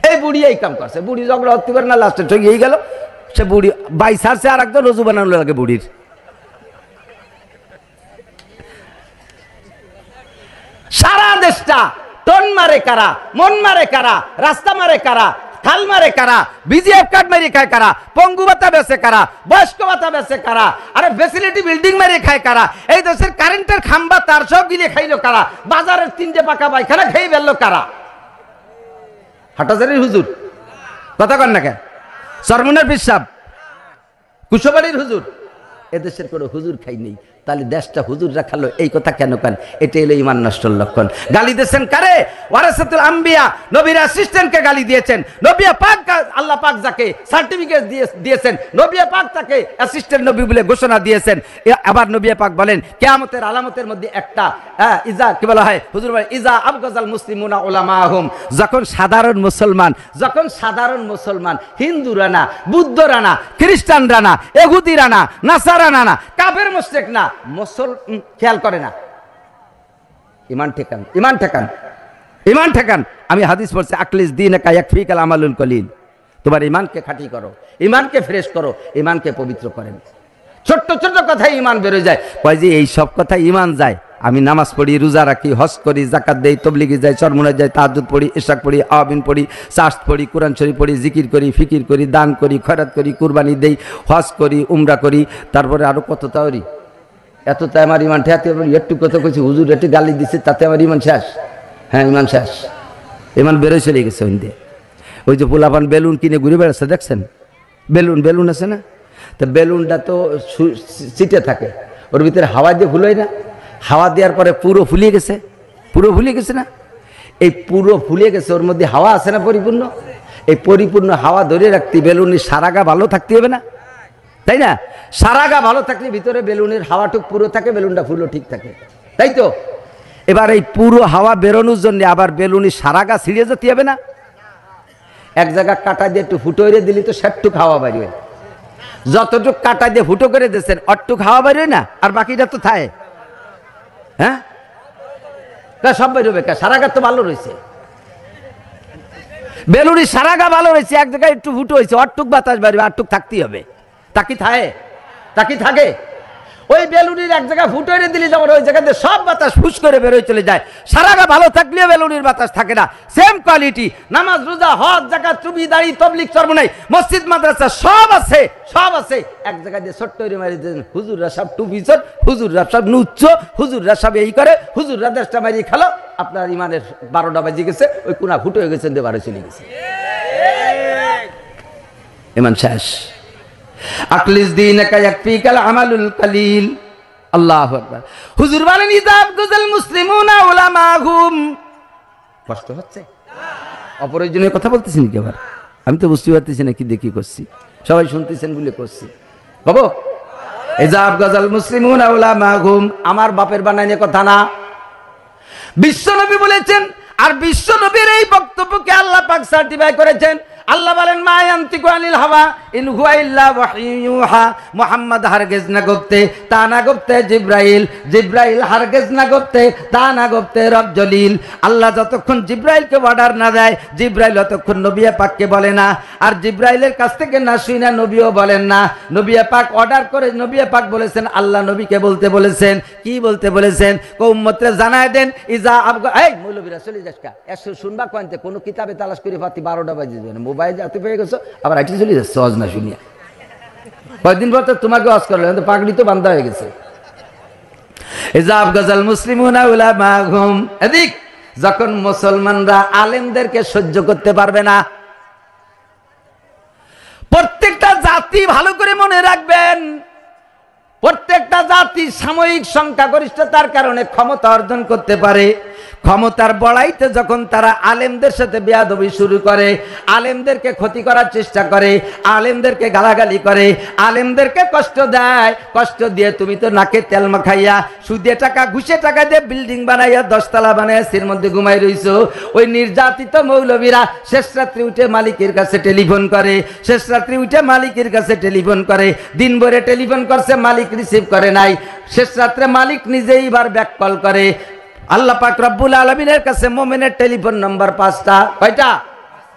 এই বুড়ি এই কাম করছে, বুড়ি ঝগড়া হতে পারে না, লাস্টে ঠগিয়েই গেল। সে বুড়ি বাই ছাড়ছে, আর একজন রজু বানানো লাগে বুড়ির। সারা দেশটা টন মারে কারা, মন মারে কারা, রাস্তা মারে কারা, খাল মারে কারা, বিজিএফ কার্ড মেরে খায় কারা, পঙ্গু ভাতা বেচে কারা, বয়স্ক ভাতা বেচে কারা, আরে ফ্যাসিলিটি বিল্ডিং মেরে খায় কারা, এই দেশের কারেন্টের খাম্বা তার সব গিলে খাইলো কারা, বাজারের 3টে পাকা পায়খানা খেয়ে ফেললো কারা? হাটাজারির হুজুর কথা কন না কেন? সরমুনের পিসাব, কুশবাড়ির হুজুর, এদেশের কোনো হুজুর খাই নেই। তাহলে দেশটা হুজুর রাখালো, এই কথা কেন কেন? এটা হলো ইমান নষ্টর লক্ষণ। গালি দিয়েছেন কারে? ওয়ারাসাতুল আম্বিয়া, নবীর অ্যাসিস্ট্যান্টকে গালি দিয়েছেন। নবী পাক, আল্লাহ পাক যাকে সার্টিফিকেট দিয়েছেন, নবী পাক তাকে অ্যাসিস্ট্যান্ট নবী বলে ঘোষণা দিয়েছেন। আবার নবী পাক বলেন কিয়ামতের আলামতের মধ্যে একটা, ইজা কি বলা হয়, হুজুর বলেন ইজা আবগাজাল মুসলিমুনা উলামাহুম, যখন সাধারণ মুসলমান হিন্দুরা না, বুদ্ধরা না, খ্রিস্টানরা না, ইহুদিরা না, নাসারানা না, কাফের মুশরিক না, খেয়াল করে না, ইমান ঠেকান। আমি হাদিস পড়ছি আকলিস দীনাকা ইয়াকফিকাল আমালুল কলিল, তোমার ইমানকে খাঁটি করো, ইমানকে ফ্রেশ করো, ইমানকে পবিত্র করেন। ছোট্ট ছোট্ট কথায় ইমান বেরোয় যায়। কয় যে এই সব কথা ইমান যায়, আমি নামাজ পড়ি, রোজা রাখি, হজ করি, জাকাত দেই, তবলিগে যাই, চরমুনায় যাই, তাহাজ্জুদ পড়ি, ইশরাক পড়ি, আওয়াবিন পড়ি, চার্জ পড়ি, কোরআন শরীফ পড়ি, জিকির করি, ফিকির করি, দান করি, খয়রাত করি, কুরবানি দেই, হজ করি, উমরা করি, তারপরে আরো কত তাওরি। এতটা আমার ইমান ঠেয়াতে একটু কথা কইছি, হুজুর একটু গালি দিচ্ছে, তাতে আমার ইমান শেষ। হ্যাঁ, ইমান শেষ, ইমান বেরোয় চলে গেছে। ওই যে পোলাপান বেলুন কিনে ঘুরে বেড়াচ্ছে, দেখছেন? বেলুন আছে না? তো বেলুনটা তো সিটে থাকে, ওর ভিতরে হাওয়া দিয়ে ফুলোয় না, হাওয়া দেওয়ার পরে পুরো ফুলিয়ে গেছে না? এই পুরো ফুলিয়ে গেছে, ওর মধ্যে হাওয়া আছে না পরিপূর্ণ? এই পরিপূর্ণ হাওয়া ধরে রাখতে বেলুনের সারা গা ভালো থাকতে হবে না, তাই না? সারা গা ভালো থাকলে ভিতরে বেলুনের হাওয়াটুক পুরো থাকে, বেলুনটা ফুলো ঠিক থাকে, তাই তো? এবার এই পুরো হাওয়া বেরোনোর জন্য আবার বেলুনের সারা গা ছিঁড়ে যেতে হবে না? এক জায়গা কাটা দিয়ে একটু ফুটো করে দিলি তো সেটুক হাওয়া বাড়িবে। যতটুক কাটা দিয়ে ফুটো করে দিয়েছেন অটটুক হাওয়া বাড়িবে না, আর বাকিটা তো থাকে। হ্যাঁ, সব বেরোবে, সারা গা তো ভালো রয়েছে, বেলুনি সারা গা ভালো রয়েছে, এক জায়গায় একটু ফুটো হয়েছে, অটটুক বাতাস বাড়বে, আটটুক থাকতেই হবে। তাকি থাকে ওই বেলুনির এক জায়গায় ফুটো এনে দিলে যেমন ওই জায়গাতে সব বাতাস ফুস করে বেরোয় চলে যায়, সারা গা ভালো থাকলেও বেলুনির বাতাস থাকে না। সেম কোয়ালিটি নামাজ, রোজা, হজ, যাকাত, চুবি, দাড়ি, তবলিগ, চরমুনাই, মসজিদ, মাদ্রাসা সব আছে, এক জায়গায় দিয়ে ছোট্ট মারি দেন। হুজুররা সব টুপি চোর, হুজুররা সব নুচ্ছ, হুজুররা সব এই করে, হুজুররা 10টা মারি খালো, আপনার ইমানের 12টা বাজে গেছে, ওই কোনা ফুটো হয়ে গেছে, বারে চলে গেছে, ইমান শেষ। আকলিস দীনাকা ইয়াকফিকাল আমালুল কালিল। আল্লাহু আকবার। হুজুর বলেন ইযাব গুজাল মুসলিমুনা উলামাহুম। কষ্ট হচ্ছে? অপ্রয়োজনীয় কথা বলতেছেন কি আবার? আমি তো বুঝতে পারতেছি না কি দেখি করছি, সবাই শুনতেছেন বলে করছি। বাবু, ইযাব গুজাল মুসলিমুনা উলামাহুম আমার বাপের বানাইনে কথা না, বিশ্বনবী বলেছেন। আর বিশ্বনবীর এই বক্তব্যকে আল্লাহ পাক সার্টিফাই করেছেন। আল্লাহ বলেন মা ইয়ান্তিকু আনিল হাওয়া ইন হুয়া ইল্লা ওয়াহয়ুন ইউহা। মুহাম্মদ হারগিজ না গপ্তে, তা না গপ্তে জিব্রাইল, জিব্রাইল হারগিজ না গপ্তে, তা না গপ্তে রব জলিল। আল্লাহ যতক্ষণ জিব্রাইলকে অর্ডার না দেয়, জিব্রাইল ততক্ষণ নবী পাককে বলে না। আর জিব্রাইলের কাছ থেকে না শুনে নবীও বলেন না। নবী পাক অর্ডার করে, নবী পাক বলেছেন, আল্লাহ নবীকে বলতে বলেছেন। কি বলতে বলেছেন? কো উম্মতরে জানায় দেন ইজা আবগা। এই মৌলবীরা চলে যাস কা, এসো শুনবা কোনতে, কোন কিতাবে তালাশ করে পাতি 12টা বাজে যাবে না, মোবাইল যাতে পেয়ে গেছো, আবার আইটি চলে যাচ্ছে হজ না শুনিয়া। কয়েকদিন পর তো তোমাকে হজ করলো, পাগড়ি তো বান্ধা হয়ে গেছে। ইজাব গাজাল মুসলিমুনা উলামাহুম। এদিক যখন মুসলমানরা আলেমদেরকে সহ্য করতে পারবে না, প্রত্যেকটা জাতি ভালো করে মনে রাখবেন, প্রত্যেকটা জাতি সাময়িক সংখ্যাগরিষ্ঠতার কারণে ক্ষমতা অর্জন করতে পারে। ক্ষমতার বড়াইতে যখন তারা আলেমদের সাথে বেয়াদবি শুরু করে, আলেমদেরকে ক্ষতি করার চেষ্টা করে, আলেমদেরকে গালাগালি করে, আলেমদেরকে কষ্ট দেয়, কষ্ট দিয়ে তুমি তো নাকে তেল মাখাইয়া সুদে টাকা ঘুষে টাকা দিয়ে বিল্ডিং বানাইয়া 10 তলা বানাইয়া এর মধ্যে ঘুমাই রইছো। ওই নির্যাতিত মৌলবীরা শেষ রাত্রি উঠে মালিকের কাছে টেলিফোন করে, শেষ রাত্রি উঠে মালিকের কাছে টেলিফোন করে, দিন ভরে টেলিফোন করছে, মালিক রিসিভ করে নাই, শেষ রাত্রে মালিক নিজেই বার ব্যাক কল করে। আল্লাহ পাক রব্বুল আলামিনের কাছে মুমিনের টেলিফোন নাম্বার 5টা। কয়টা?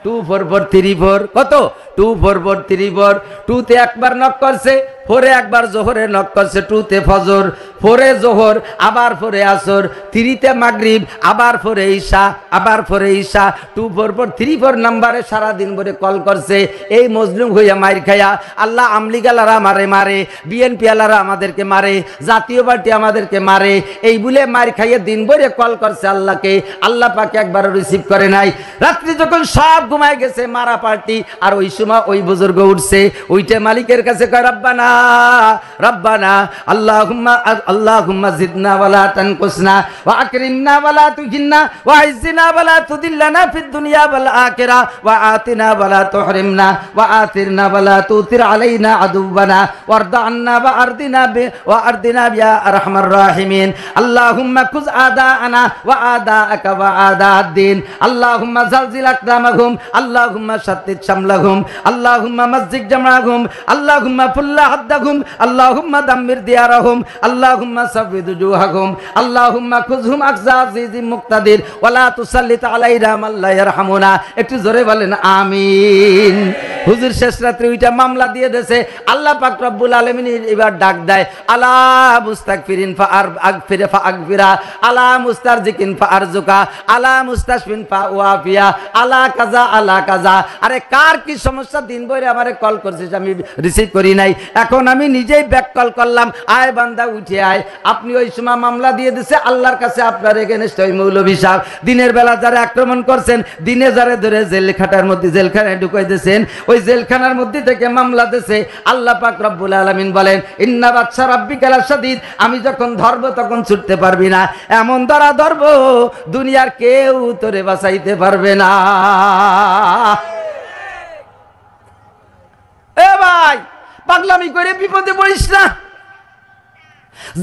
24434। কত? 24434। 2 তে একবার নক করছে, 4 এ একবার জোহরে নক করছে, 2 তে ফজর, 4 এ জোহর, আবার 4 এ আসর, 3 তে মাগরিব, আবার 4 এ ঈশা, আবার 4 এ ঈশা। 24434 নাম্বারে সারা দিন ভরে কল করছে। এই মজলুম হইয়া মাইর খায়া আল্লাহ আমলিগালারা মারে, বিএনপি আলারা আমাদেরকে মারে, জাতীয় পার্টি আমাদেরকে মারে, এই বলে মাইর খাইয়ে দিন ভরে কল করছে আল্লাহকে। আল্লাহ পাকে একবারও রিসিভ করে নাই। রাত্রি যখন সব ঘুমায় গেছে মারা পার্টি, আর ওই সময় ওই বুজুর্গ উঠছে, ওইটা মালিকের কাছে কয় রব্বানা রব্বানা আল্লাহুম্মা জিদনা ওয়ালা তানকুসনা ওয়া আকরিমনা ওয়ালা তুহিন্না ওয়া আইযনা ওয়ালা তুদিল্লানা ফিদ দুনিয়া ওয়াল আখিরা ওয়া আতিনা ওয়ালা তুহরিমনা ওয়া আতিরনা ওয়ালা তুতির আলাইনা আদুওয়ানা ওয়ারদা আন্না ওয়া আরদিনা ইয়া আরহামার রাহিমিন। আল্লাহুম্মা কুজ আদাআনা ওয়া আদাআকা ওয়া আদাআদ-দ্বীন। আল্লাহুম্মা জালজিল আকদামাহুম, আল্লাহুম্মা শাত্তিত শামলাহুম, আল্লাহুম্মা মাজ্জিক জামআহুম, আল্লাহুম্মা ফুল্লা হাদ্দাহুম, আল্লাহুম্মা দাম্মির দিয়ারাহুম, আল্লাহুম্মা সাফিদ উজুহাহুম, আল্লাহুম্মা খুযহুম আকযা আজিজিম মুক্তাদির ওয়া লা তুসাল্লিত আলাইনা মান লা ইয়ারহামুনা। একটু জোরে বলেন আমিন। হুজুর শেষ রাত্রে ওইটা মামলা দিয়ে দেছে। আল্লাহ পাক রব্বুল আলামিন এবার ডাক দেয়, আলা মুস্তাগফিরিন ফাআগফিরা ফাআগফিরা, আলা মুস্তারজিকিন ফাআরজুকা, আলা মুস্তাশফিন ফাওয়াফিয়া, আলা কাজা আলা কাজা। আরে কার কি সমস্যা দিন ভরে আমারে কল করছিস, আমি রিসিভ করি নাই, এখন আমি নিজেই ব্যাক কল করলাম, আয় বান্দা উঠে আয়। আপনি ওই সময় মামলা দিয়ে দিছে আল্লাহর কাছে, আপনার এগেনস্ট ওই মৌলভী সাহেব দিনের বেলা যারা আক্রমণ করছেন, দিনে যারা ধরে জেলখানার মধ্যে জেলখানায় ঢুকাই দিয়েছেন, ওই জেলখানার মধ্যে থেকে মামলা দিয়েছে। আল্লাহ পাক রব্বুল আলামিন বলেন, ইন্না বাদশা রাব্বিকা লাশাদীদ, আমি যখন ধরবো তখন ছুটতে পারবি না, এমন ধরা ধরবো দুনিয়ার কেউ তোরে বাঁচাইতে পারবে না। এ ভাই, পাগলামি করে বিপদে পড়িস না।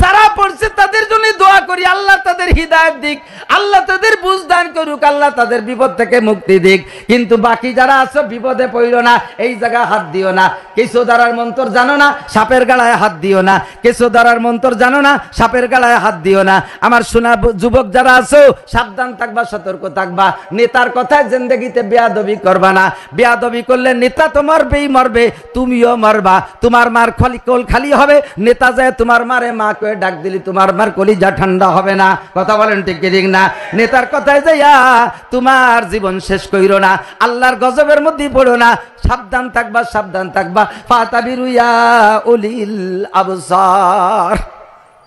যারা পড়ছে তাদের জন্য দোয়া করি, আল্লাহ তাদের হিদায়াত দিক, আল্লাহ তাদের বুঝ দান করুক, আল্লাহ তাদের বিপদ থেকে মুক্তি দিক। কিন্তু বাকি যারা আছো বিপদে পড়িও না, এই জায়গায় হাত দিও না। কিছু দ্বারার মন্ত্র জানো না, সাপের গালায় হাত দিও না। কিছু দ্বারার মন্ত্র জানো না, সাপের গালায় হাত দিও না। আমার সোনা যুবক যারা আছো, সাবধান থাকবা, সতর্ক থাকবা। নেতার কথায় জিন্দেগিতে বেয়াদবি করবা না। বেয়াদবি করলে নেতা তো মরবেই মরবে, তুমিও মরবা। তোমার মার কোল খালি হবে, নেতা যায় তোমার মারে মা করে ডাক দিলি তোমার মার কলিজা ঠান্ডা হবে না। কথা বলেন ঠিক ঠিক না? নেতার কথায় যাইয়া তোমার জীবন শেষ কইরো না, আল্লাহর গজবের মধ্যে পড়ো না। সাবধান থাকবা, সাবধান থাকবা। ফাতাবিরু ইয়া উলিল আবসার,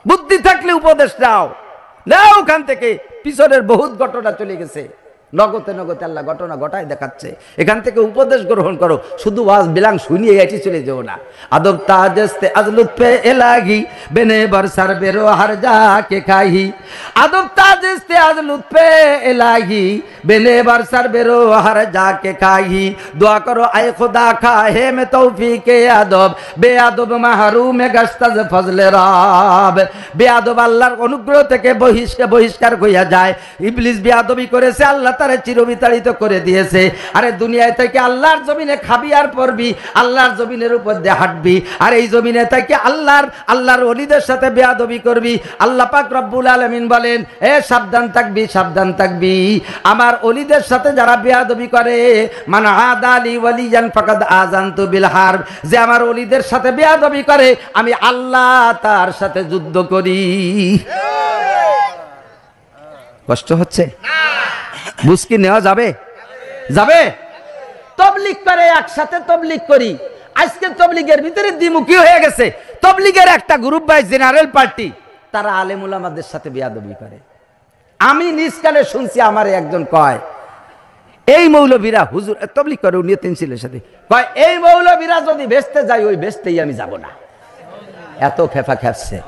বুদ্ধি থাকলে উপদেশ দাও। নাও ওখান থেকে পিছনের বহুত ঘটনা চলে গেছে, নগতে নগতে আল্লাহ ঘটনা ঘটায় দেখাচ্ছে। এখান থেকে উপদেশ গ্রহণ করো, শুধু ওয়াজ বিলাং শুনিয়ে এটি চলে যাও না। আদব তাজস্তে আজ লুৎফে এলাহি বেনে বরসার বেরো হার যা কে খাহি। আদব তাজস্তে আজ লুৎফে এলাহি বেনে বরসার বেরো হার যা কে খাহি। দোয়া করো আয় খুদা খাহে মে তৌফিকে আদব, বে আদব মাহরুমে গস্তাজ ফজলে রাব। বে আদব আল্লাহর অনুগ্রহ থেকে বহিষ্কার হইয়া যায়। ইবলিস বেয়াদবি করেছে, আল্লাহ তারে চিরবিতাড়িত করে দিয়েছে। আরে দুনিয়ায় থেকে আল্লাহর জমিনে খাবি আর পড়বি, আল্লাহর জমিনের উপর দিয়ে হাঁটবি। আর এই জমিনে থেকে আল্লাহর ওলিদের সাথে বেয়াদবি করবি। আল্লাহ পাক রব্বুল আলামিন বলেন, এ সাবধান থাকবি, সাবধান থাকবি। আমার ওলিদের সাথে যারা বেয়াদবি করে, মান আদালি ওয়ালিয়ান ফাকাদ আযানতু বিল হারব, যে আমার ওলিদের সাথে বেয়াদবি করে আমি আল্লাহ তার সাথে যুদ্ধ করি। কষ্ট হচ্ছে? বুঝকি নেওয়া যাবে? যাবে? তবলিগ করে, একসাথে তবলিগ করি। আজকে তবলিগের ভিতরে দ্বিমুখী হয়ে গেছে। তবলিগের একটা গ্রুপ বাই জেনারেল পার্টি, তারা আলেম উলামাদের সাথে বেয়াদবি করে। আমি নিজ কানে শুনছি, আমার একজন কয়, এই মৌলবীরা হুজুর তবলিগ করে, উনি তিনশিলের সাথে কয়, এই মৌলবীরা যদি বেচতে যায়, ওই বেচতেই আমি যাব না। এত খেপা খেপছে।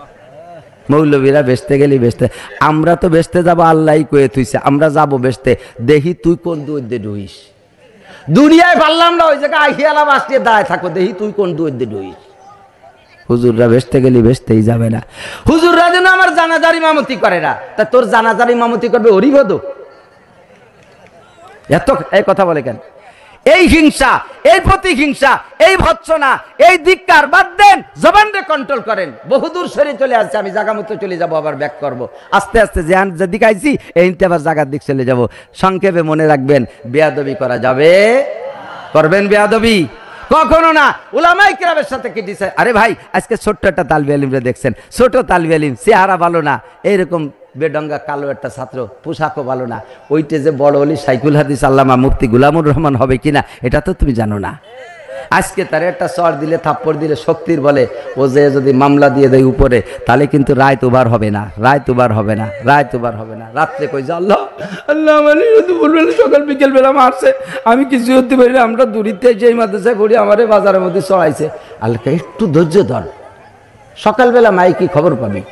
মৌলবীরা বেচতে গেলি বেচতে, আমরা তো বেচতে যাবো, আল্লাহ কয়ে তুইছে আমরা যাবো বেচতে। দেখি তুই কোন দুধে ডুইস। দুনিয়ায় পারলাম না, ওই জায়গায় আহিয়ালা বাসটিয়ে দাঁড়ায় থাকো, দেখি তুই কোন দুধে ডুইস। হুজুররা বেচতে গেলি বেচতেই যাবে না। হুজুররা যেন আমার জানাজার ইমামতি করে না, তা তোর জানাজার ইমামতি করবে হরিভদ? এত এই কথা বলে কেন? এই হিংসা, এই প্রতিহিংসা, এই ভৎসনা, এই ধিক্কার বাদ দেন, জবানকে কন্ট্রোল করেন। বহুদূর সরে চলে আসছে, আমি জায়গা মতো চলে যাব, আবার ব্যাক করব। আস্তে আস্তে যেদিকে আইছি এই আবার জায়গার দিক চলে যাব। সংক্ষেপে মনে রাখবেন, বেয়াদবি করা যাবে? করবেন বেয়াদবি? কখনো না। উলামায়ে কেরামের সাথে কি দিছে? আরে ভাই, আজকে ছোট্ট একটা তালবে আলিমরে দেখছেন, ছোট তালবে আলিম, চেহারা ভালো না, এইরকম বেডঙ্গা কালো একটা ছাত্র, পোশাকও ভালো না। ওইটা যে বড় অলি সাইকুল হাদিস আল্লামা মুফতি গুলামুর রহমান হবে কিনা, এটা তো তুমি জানো না। আজকে তার একটা চর দিলে, থাপ্পড় দিলে শক্তির বলে, ও যে যদি মামলা দিয়ে দেয় উপরে, তাহলে কিন্তু রায় তোবার হবে না, রায় তোবার হবে না, রায় তোবার হবে না। রাত্রে কই যে আল্লাহ আল্লাহ, মানে দুপুরবেলা সকাল বিকেল বেলা মারছে, আমি কিছু করতে পারি না। আমরা দূরিতে যেই মাদ্রাসায় পড়ি, আমারে বাজারের মধ্যে চড়াইছে। আল্লাহ একটু ধৈর্য ধর, সকালবেলা মাইকি খবর পাবি।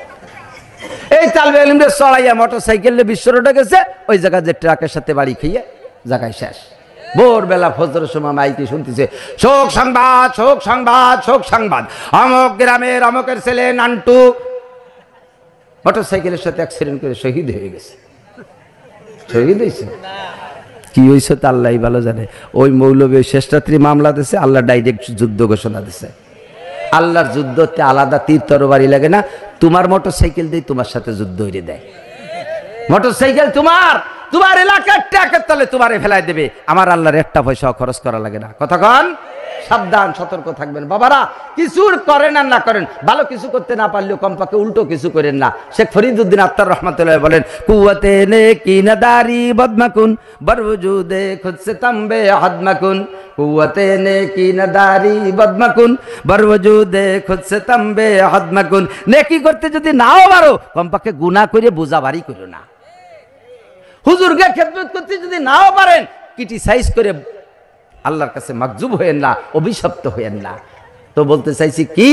এই তালবে আলিমদের চড়াইয়া মোটর সাইকেলে বিশ্ব রোডে গেছে, ওই জায়গা যে ট্রাকের সাথে বাড়ি খেয়ে জায়গায় শেষ। ভোরবেলা ফজরের সময় মাইকি শুনতেছে, শোক সংবাদ, শোক সংবাদ, শোক সংবাদ, অমুক গ্রামের অমুকের ছেলে নান্টু মোটর সাইকেলের সাথে অ্যাক্সিডেন্ট করে শহীদ হয়ে গেছে। শহীদ হয়েছে কি হয়েছে তা আল্লাহ ভালো জানে। ওই মৌলবী শেষ রাত্রি মামলা দিছে, আল্লাহ ডাইরেক্ট যুদ্ধ ঘোষণা দিছে। আল্লাহর যুদ্ধতে আলাদা তীর তরবারি লাগে না, তোমার মোটর সাইকেল দিয়ে তোমার সাথে যুদ্ধ হয়ে দেয়। মোটর সাইকেল তোমার এলাকার ট্রাকের তলে তোমারে ফেলাই দেবে, আমার আল্লাহর একটা পয়সা খরচ করা লাগে না। কতক্ষণ সাবধান, সতর্ক থাকবেন। বাবারা, কিছু করেন আর না করেন, ভালো কিছু করতে না পারলেও কমপক্ষে উল্টো কিছু করেন না। শেখ ফরিদউদ্দিন আত্তার রহমাতুল্লাহ বলেন, কুওয়াতে নেকি নাদারি বদমাকুন বরওজুদে খুদ সে তাম্বে হদমাকুন। কুওয়াতে নেকি নাদারি বদমাকুন বরওজুদে খুদ সে তাম্বে হদমাকুন। নেকি করতে যদি নাও পারো, কমপক্ষে গুনাহ করে বুঝাবাড়ি করো না। হুজুরকে খেদমত করতে যদি নাও পারেন, ক্রিটিসাইজ করে আল্লাহর কাছে মাকজুব হয়েন না, অভিশপ্ত হয়েন না। তো বলতে চাইছি কি,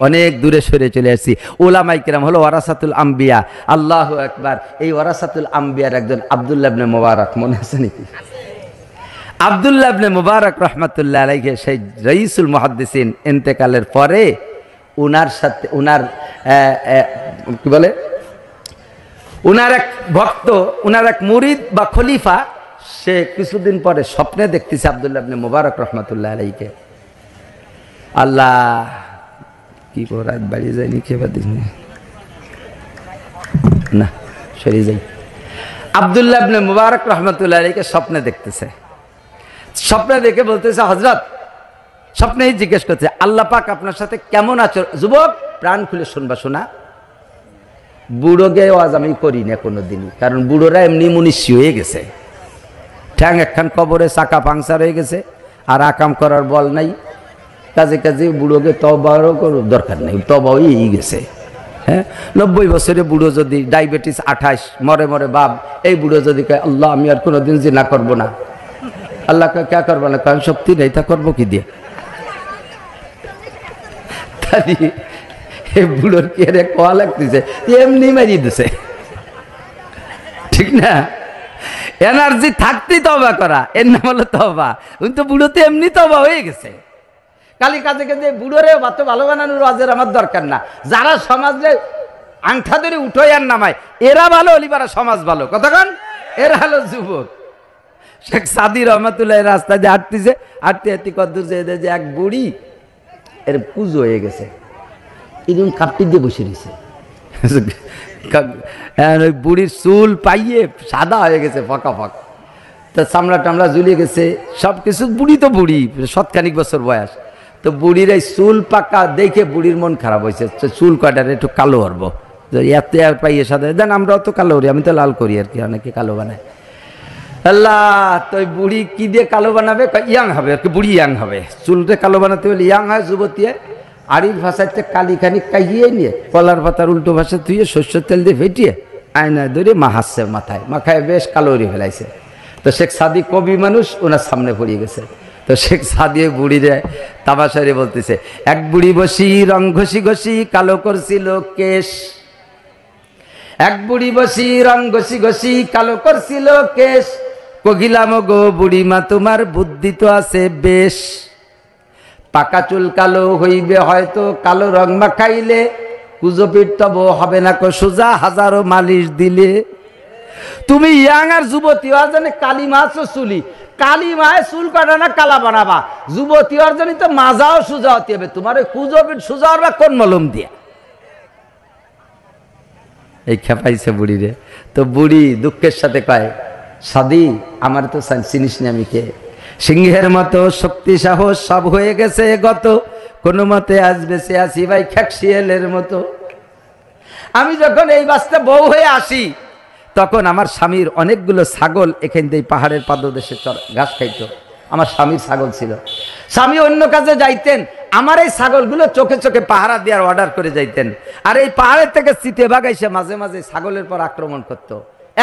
অনেক দূরে সরে চলে আসছি। উলামায়ে কিরাম হলো ওয়ারাসাতুল আম্বিয়া। আল্লাহু আকবার। এই ওয়ারাসাতুল আম্বিয়ার একজন আব্দুল্লাহ ইবনে মুবারক, মনে আছে নাকি? আব্দুল্লাহ ইবনে মুবারক রহমাতুল্লাহ আলাইহি সেই রাইসুল মুহাদ্দিসিন ইন্তেকালের পরে উনার সাথে কি বলে, উনার এক ভক্ত, উনার এক মুরিদ বা খলিফা, সে কিছুদিন পরে স্বপ্নে দেখতেছে আব্দুল্লাহ ইবনে মুবারক রহমাতুল্লাহ আলাইহিকে। আল্লাহ কি করে রাত বাড়ি যায়নি, খেবা দিস না, সরে যাই। আব্দুল্লাহ ইবনে মুবারক রহমাতুল্লাহ আলাইহিকে স্বপ্নে দেখতেছে। স্বপ্নে দেখে বলতেছে, হযরত, স্বপ্নেই জিজ্ঞেস করছে, আল্লাহ পাক আপনার সাথে কেমন আচরণ। যুবক, প্রাণ খুলে শুনবা, শোনা। বুড়োকে আজ আমি করি না কোনোদিনই, কারণ বুড়োরা এমনি মুনিশি হয়ে গেছে। ঠ্যাং একখান কবরে চাকা পাংচার হয়ে গেছে, আর আকাম করার বল নাই। কাজে কাজে বুড়োকে তবারও দরকার নেই, তবাও এই গেছে। হ্যাঁ, 90 বছরে বুড়ো যদি ডায়াবেটিস 28, মরে মরে বাপ, এই বুড়ো যদি কয় আল্লাহ আমি আর কোনোদিন জিনা করবো না, আল্লাহ কে করবো না, কারণ শক্তি নেই, তা করবো কি দিয়ে? এই বুড়োর কি রে কোয়া লাগতেছে, এমনি মারি দিছে, ঠিক না? এনার্জি থাকতেই তওবা করা, এর নাম হলো তওবা। কিন্তু বুড়োতে এমনি তওবা হয়ে গেছে। কালি কাজে কাজে বুড়োরে বাত ভালো বানানোর আজের আমার দরকার না। যারা সমাজে আংঠা ধরে উঠোয় আর নামায়, এরা ভালো, অলিবারা সমাজ ভালো। কতক্ষণ এরা হলো যুবক। শেখ সাদি রহমাতুল্লাহ রাস্তা দিয়ে হাঁটতেছে, হাঁটতে হাঁটতে কদ্দূর যে এক বুড়ি, এর পুজো হয়ে গেছে, এরকম কাপটি দিয়ে বসে রয়েছে। ওই বুড়ির চুল পাইয়ে সাদা হয়ে গেছে, ফাঁকা ফাঁকা, তা চামড়া টামড়া ঝুলিয়ে গেছে, সব কিছু। বুড়ি তো বুড়ি, শতখানিক বছর বয়স। তো বুড়ির এই চুল পাকা দেখে বুড়ির মন খারাপ হয়েছে। চুল কাটার একটু কালো হরবো, এত পাইয়ে সাদা দেন, আমরাও তো কালো করি, আমি তো লাল করি আর কি, অনেকে কালো বানায়। আল্লাহ, তো বুড়ি কি দিয়ে কালো বানাবে? ইয়াং হবে আর কি, বুড়ি ইয়াং হবে। চুলটা কালো বানাতে হলে ইয়াং হয়, যুবতী আড়ির ভাষাতে কালিখানি কাইয়ে নিয়ে কলার পাতার উল্টো ভাষা ধুয়ে সর্ষের তেল দিয়ে ফেটিয়ে আয়না ধরে মা হাসছে, মাথায় বেশ কালোরি ফেলাইছে। তো শেখ সাদি কবি মানুষ, ওনার সামনে পড়িয়ে গেছে। তো শেখ সাদি বুড়িরে তামাশারে বলতেছে, এক বুড়ি বসি রং ঘষি ঘষি কালো করছিল কেশ, এক বুড়ি বসি রং ঘষি ঘষি কালো করছিল কেশ, কহিলাম গো বুড়িমা তোমার বুদ্ধি তো আছে বেশ, পাকা চুল কালো হইবে হয়তো কালো রং মাখাইলে, কুজোপিঠ তব হবে না কো সোজা হাজারো মালিশ দিলে। তুমি ইয়াং আর যুবতী অর্জনে কালি মাছ চুলি, কালি মায় চুল কাটা না কালা বানাবা, যুবতী অর্জনে তো মাজাও সোজা হতে হবে। তোমার ওই কুজোপিঠ সোজা হবা কোন মলম দিয়ে? এই খেপাইছে বুড়ি রে। তো বুড়ি দুঃখের সাথে কয়, সাদি আমার তো চিনিস নি আমি কে, সিংহের মতো শক্তি সাহস সব হয়ে গেছে গত, কোনো মতে আজ বেঁচে আসি ভাই খ্যাকশিয়ালের মতো। আমি যখন এই বাস্তে বউ হয়ে আসি, তখন আমার স্বামীর অনেকগুলো ছাগল এখান থেকে পাহাড়ের পাদদেশে ঘাস খাইতো। আমার স্বামীর ছাগল ছিল, স্বামী অন্য কাজে যাইতেন, আমার এই ছাগলগুলো চোখে চোখে পাহারা দেওয়ার অর্ডার করে যাইতেন। আর এই পাহাড়ের থেকে চিতেবাঘ এসে মাঝে মাঝে ছাগলের পর আক্রমণ করতো।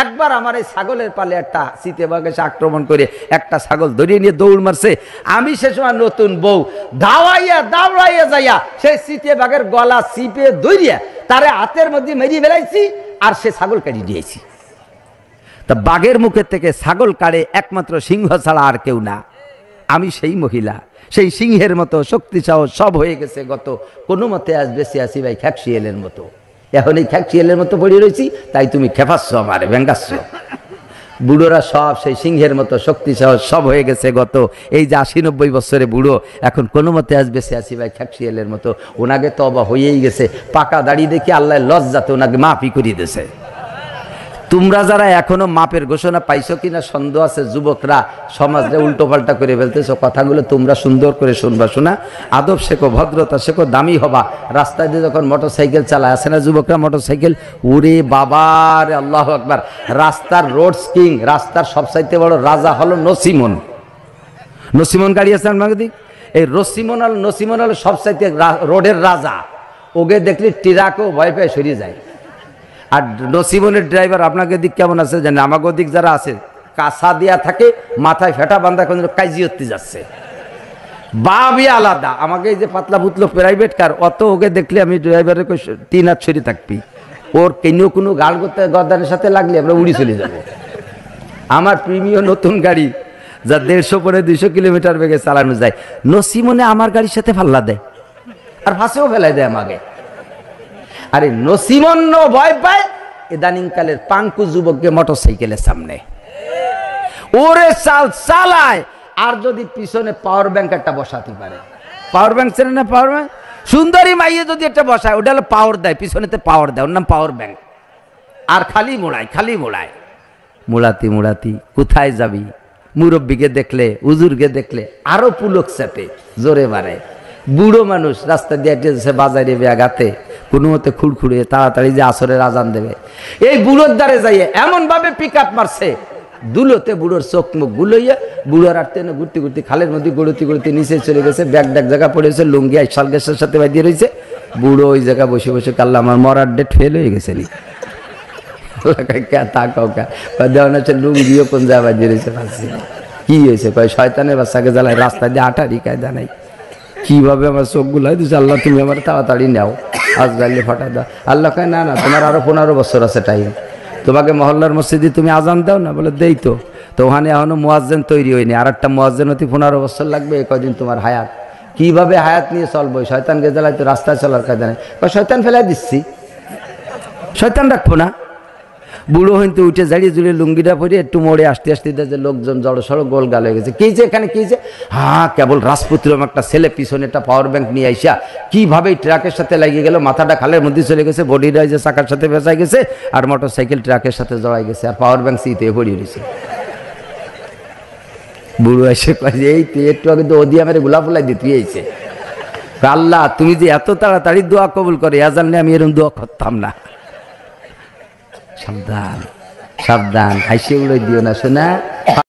একবার আমার এই ছাগলের পালে একটা চিতেবাঘ এসে আক্রমণ করে একটা ছাগল ধরিয়ে নিয়ে দৌড় মারছে। আমি সে সময় নতুন বউ, দাওড়াইয়া যাইয়া সেই চিতেবাঘের গলা চিপে ধরিয়া তারে হাতের মধ্যে মেরিয়ে ফেলাইছি, আর সে ছাগল কাটি দিয়েছি। তা বাঘের মুখের থেকে ছাগল কাড়ে একমাত্র সিংহ ছাড়া আর কেউ না। আমি সেই মহিলা, সেই সিংহের মতো শক্তি সাহস সব হয়ে গেছে গত, কোনো মতে আজ বেঁচে আছি ভাই খ্যাকশিয়ালের মতো। এখন এই খ্যাকশিয়ালের মতো পড়ে রয়েছি, তাই তুমি খেপাচ্ছ আমারে, ভেঙ্গাচ্ছ। বুড়োরা সব সেই সিংহের মতো শক্তি সাহস সব হয়ে গেছে গত, এই যে 80-90 বছরে বুড়ো, এখন কোনো মতে আজ বেঁচে আছি ভাই খ্যাকশিয়ালের মতো। ওনাকে তওবা হয়েই গেছে, পাকা দাড়ি দেখে আল্লাহ লজ্জাতে ওনাকে মাফি করিয়ে দিয়েছে। তোমরা যারা এখনো মাপের ঘোষণা পাইছো কিনা সন্দেহ আছে, যুবকরা সমাজে উল্টো পাল্টা করে ফেলতেছো, কথাগুলো তোমরা সুন্দর করে শুনবা, শোনা আদব শেখো, ভদ্রতা শেখো, দামি হবা। রাস্তায় দিয়ে যখন মোটর সাইকেল চালায়, আসে না যুবকরা মোটর সাইকেল, ওরে বাবা রে আল্লাহ আকবার, রাস্তার রোড কিং, রাস্তার সবচাইতে বড় রাজা হলো নসিমন। নসিমন গাড়ি আছে আপনাকে দিক, এই নসিমন হলো সবচাইতে রোডের রাজা। ওকে দেখলে টিরাকেও ভয় পেয়ে সরিয়ে যায়। আর নসিমনের ড্রাইভার আপনাকে দিক কেমন আছে জানেন? আমাকে দিক যারা আছে কাঁচা দিয়া থাকে, মাথায় ফেটা বান্ধা কোন কাজি হতে যাচ্ছে, বাবই আলাদা। আমাকে এই যে পাতলা পুতলো প্রাইভেট কার, অত ওকে দেখলে আমি ড্রাইভারের 3 হাত ছড়ি থাকবি, ওর কোনো গাড় করতে গদ্দারের সাথে লাগলে আমরা উড়ি চলে যাব। আমার প্রিমিয়াম নতুন গাড়ি যা 150 পরে 200 কিলোমিটার বেগে চালানো যায়, নসিমনে আমার গাড়ির সাথে ফাল্লা দেয় আর ফাঁসেও ফেলাই দেয় আমাকে। আরে নসিমন ভয় পায় ইদানিং কালের পাঙ্কু যুবককে মোটর সাইকেলের সামনে ওরে চালায়। আর যদি পিছনে পাওয়ার ব্যাংক একটা বসাতে পারে, পাওয়ার ব্যাংক ছিল না, পাওয়ার ব্যাংক সুন্দরী মাইয়ে যদি একটা বসায়, ওটা হলো পাওয়ার দেয়, পিছনেতে পাওয়ার দেয়, ওর নাম পাওয়ার ব্যাংক। আর খালি মোড়ায় মোড়াতি কোথায় যাবি? মুরব্বীকে দেখলে, হুজুরকে দেখলে আরো পুলক চাপে, জোরে বাড়ে। বুড়ো মানুষ রাস্তা দিয়ে বাজারে ব্যাগাতে কোনো মতে খুড়খুড়িয়ে তাড়াতাড়ি যে আসরের আজান দেবে, এই বুড়োর দ্বারে যাইয়ে এমন ভাবে পিক আপ মারছে, দুলোতে বুড়োর চোখ মুখ গুলোইয়া, বুড়োর আটতে ঘুরতে খালের মধ্যে গড়ুতি নিচে চলে গেছে, ব্যাগ জায়গা পড়েছে, লুঙ্গি শাল গ্যাসের সাথে বাঁধিয়ে রয়েছে। বুড়ো ওই জায়গায় বসে কাল্লা আমার মরার ডেট ফেল হয়ে গেছে নি, লুঙ্গিও কোন জায়গায় বাঁধিয়ে রয়েছে। কি হয়েছে? কয় শয়তানের বাচ্চাকে জ্বালায়, রাস্তা দিয়ে আটারি কায়দা নাই। কিভাবে আমার চোখ গুলাই দিচ্ছে, আল্লাহ তুমি আমার তাড়াতাড়ি নাও, আজ গাইলে ফাটাই দাও। আল্লাহ কয় না তোমার আরো 15 বছর আছে টাইম, তোমাকে মহল্লার মসজিদে তুমি আজান দাও না? বলে দেই তো ওখানে এখনো মুয়াজ্জিন তৈরি হয়নি, আর একটা মুয়াজ্জিন হতে 15 বছর লাগবে, কয়দিন তোমার হায়াত। কিভাবে হায়াত নিয়ে চলবো? শয়তানকে জ্বালাই তো রাস্তায় চলার কায়দা নেই। শয়তান ফেলাই দিচ্ছি, শয়তান রাখবো না। বুড়ো হইতে উঠে জাড়িয়ে জুড়ে লুঙ্গিটা পরে একটু মোড়ে আসতে যে লোকজন জড়ো সড়ো গোল গাল হয়ে গেছে। কি যে এখানে কি যে, হ্যাঁ কেবল রাজপুত্রম একটা ছেলে পিছনে একটা পাওয়ার ব্যাংক নিয়ে আইসা কিভাবে ট্রাকের সাথে লাগিয়ে গেল, মাথাটা খালের মধ্যে চলে গেছে, বডিটা যে চাকার সাথে বেঁচাই গেছে, আর মোটর সাইকেল ট্রাকের সাথে জড়াই গেছে, আর পাওয়ার ব্যাংক সিতে পড়িয়ে দিয়েছে। বুড়ো এসে এই তুই একটু আগে তো ওদি আমার গোলাপ ফুলাই দিয়ে তুই আইছে, আল্লাহ তুমি যে এত তাড়াতাড়ি দোয়া কবুল করে, জানলে আমি এরকম দোয়া করতাম না। সাবধান হাসি উড়ে দিও না শোনা।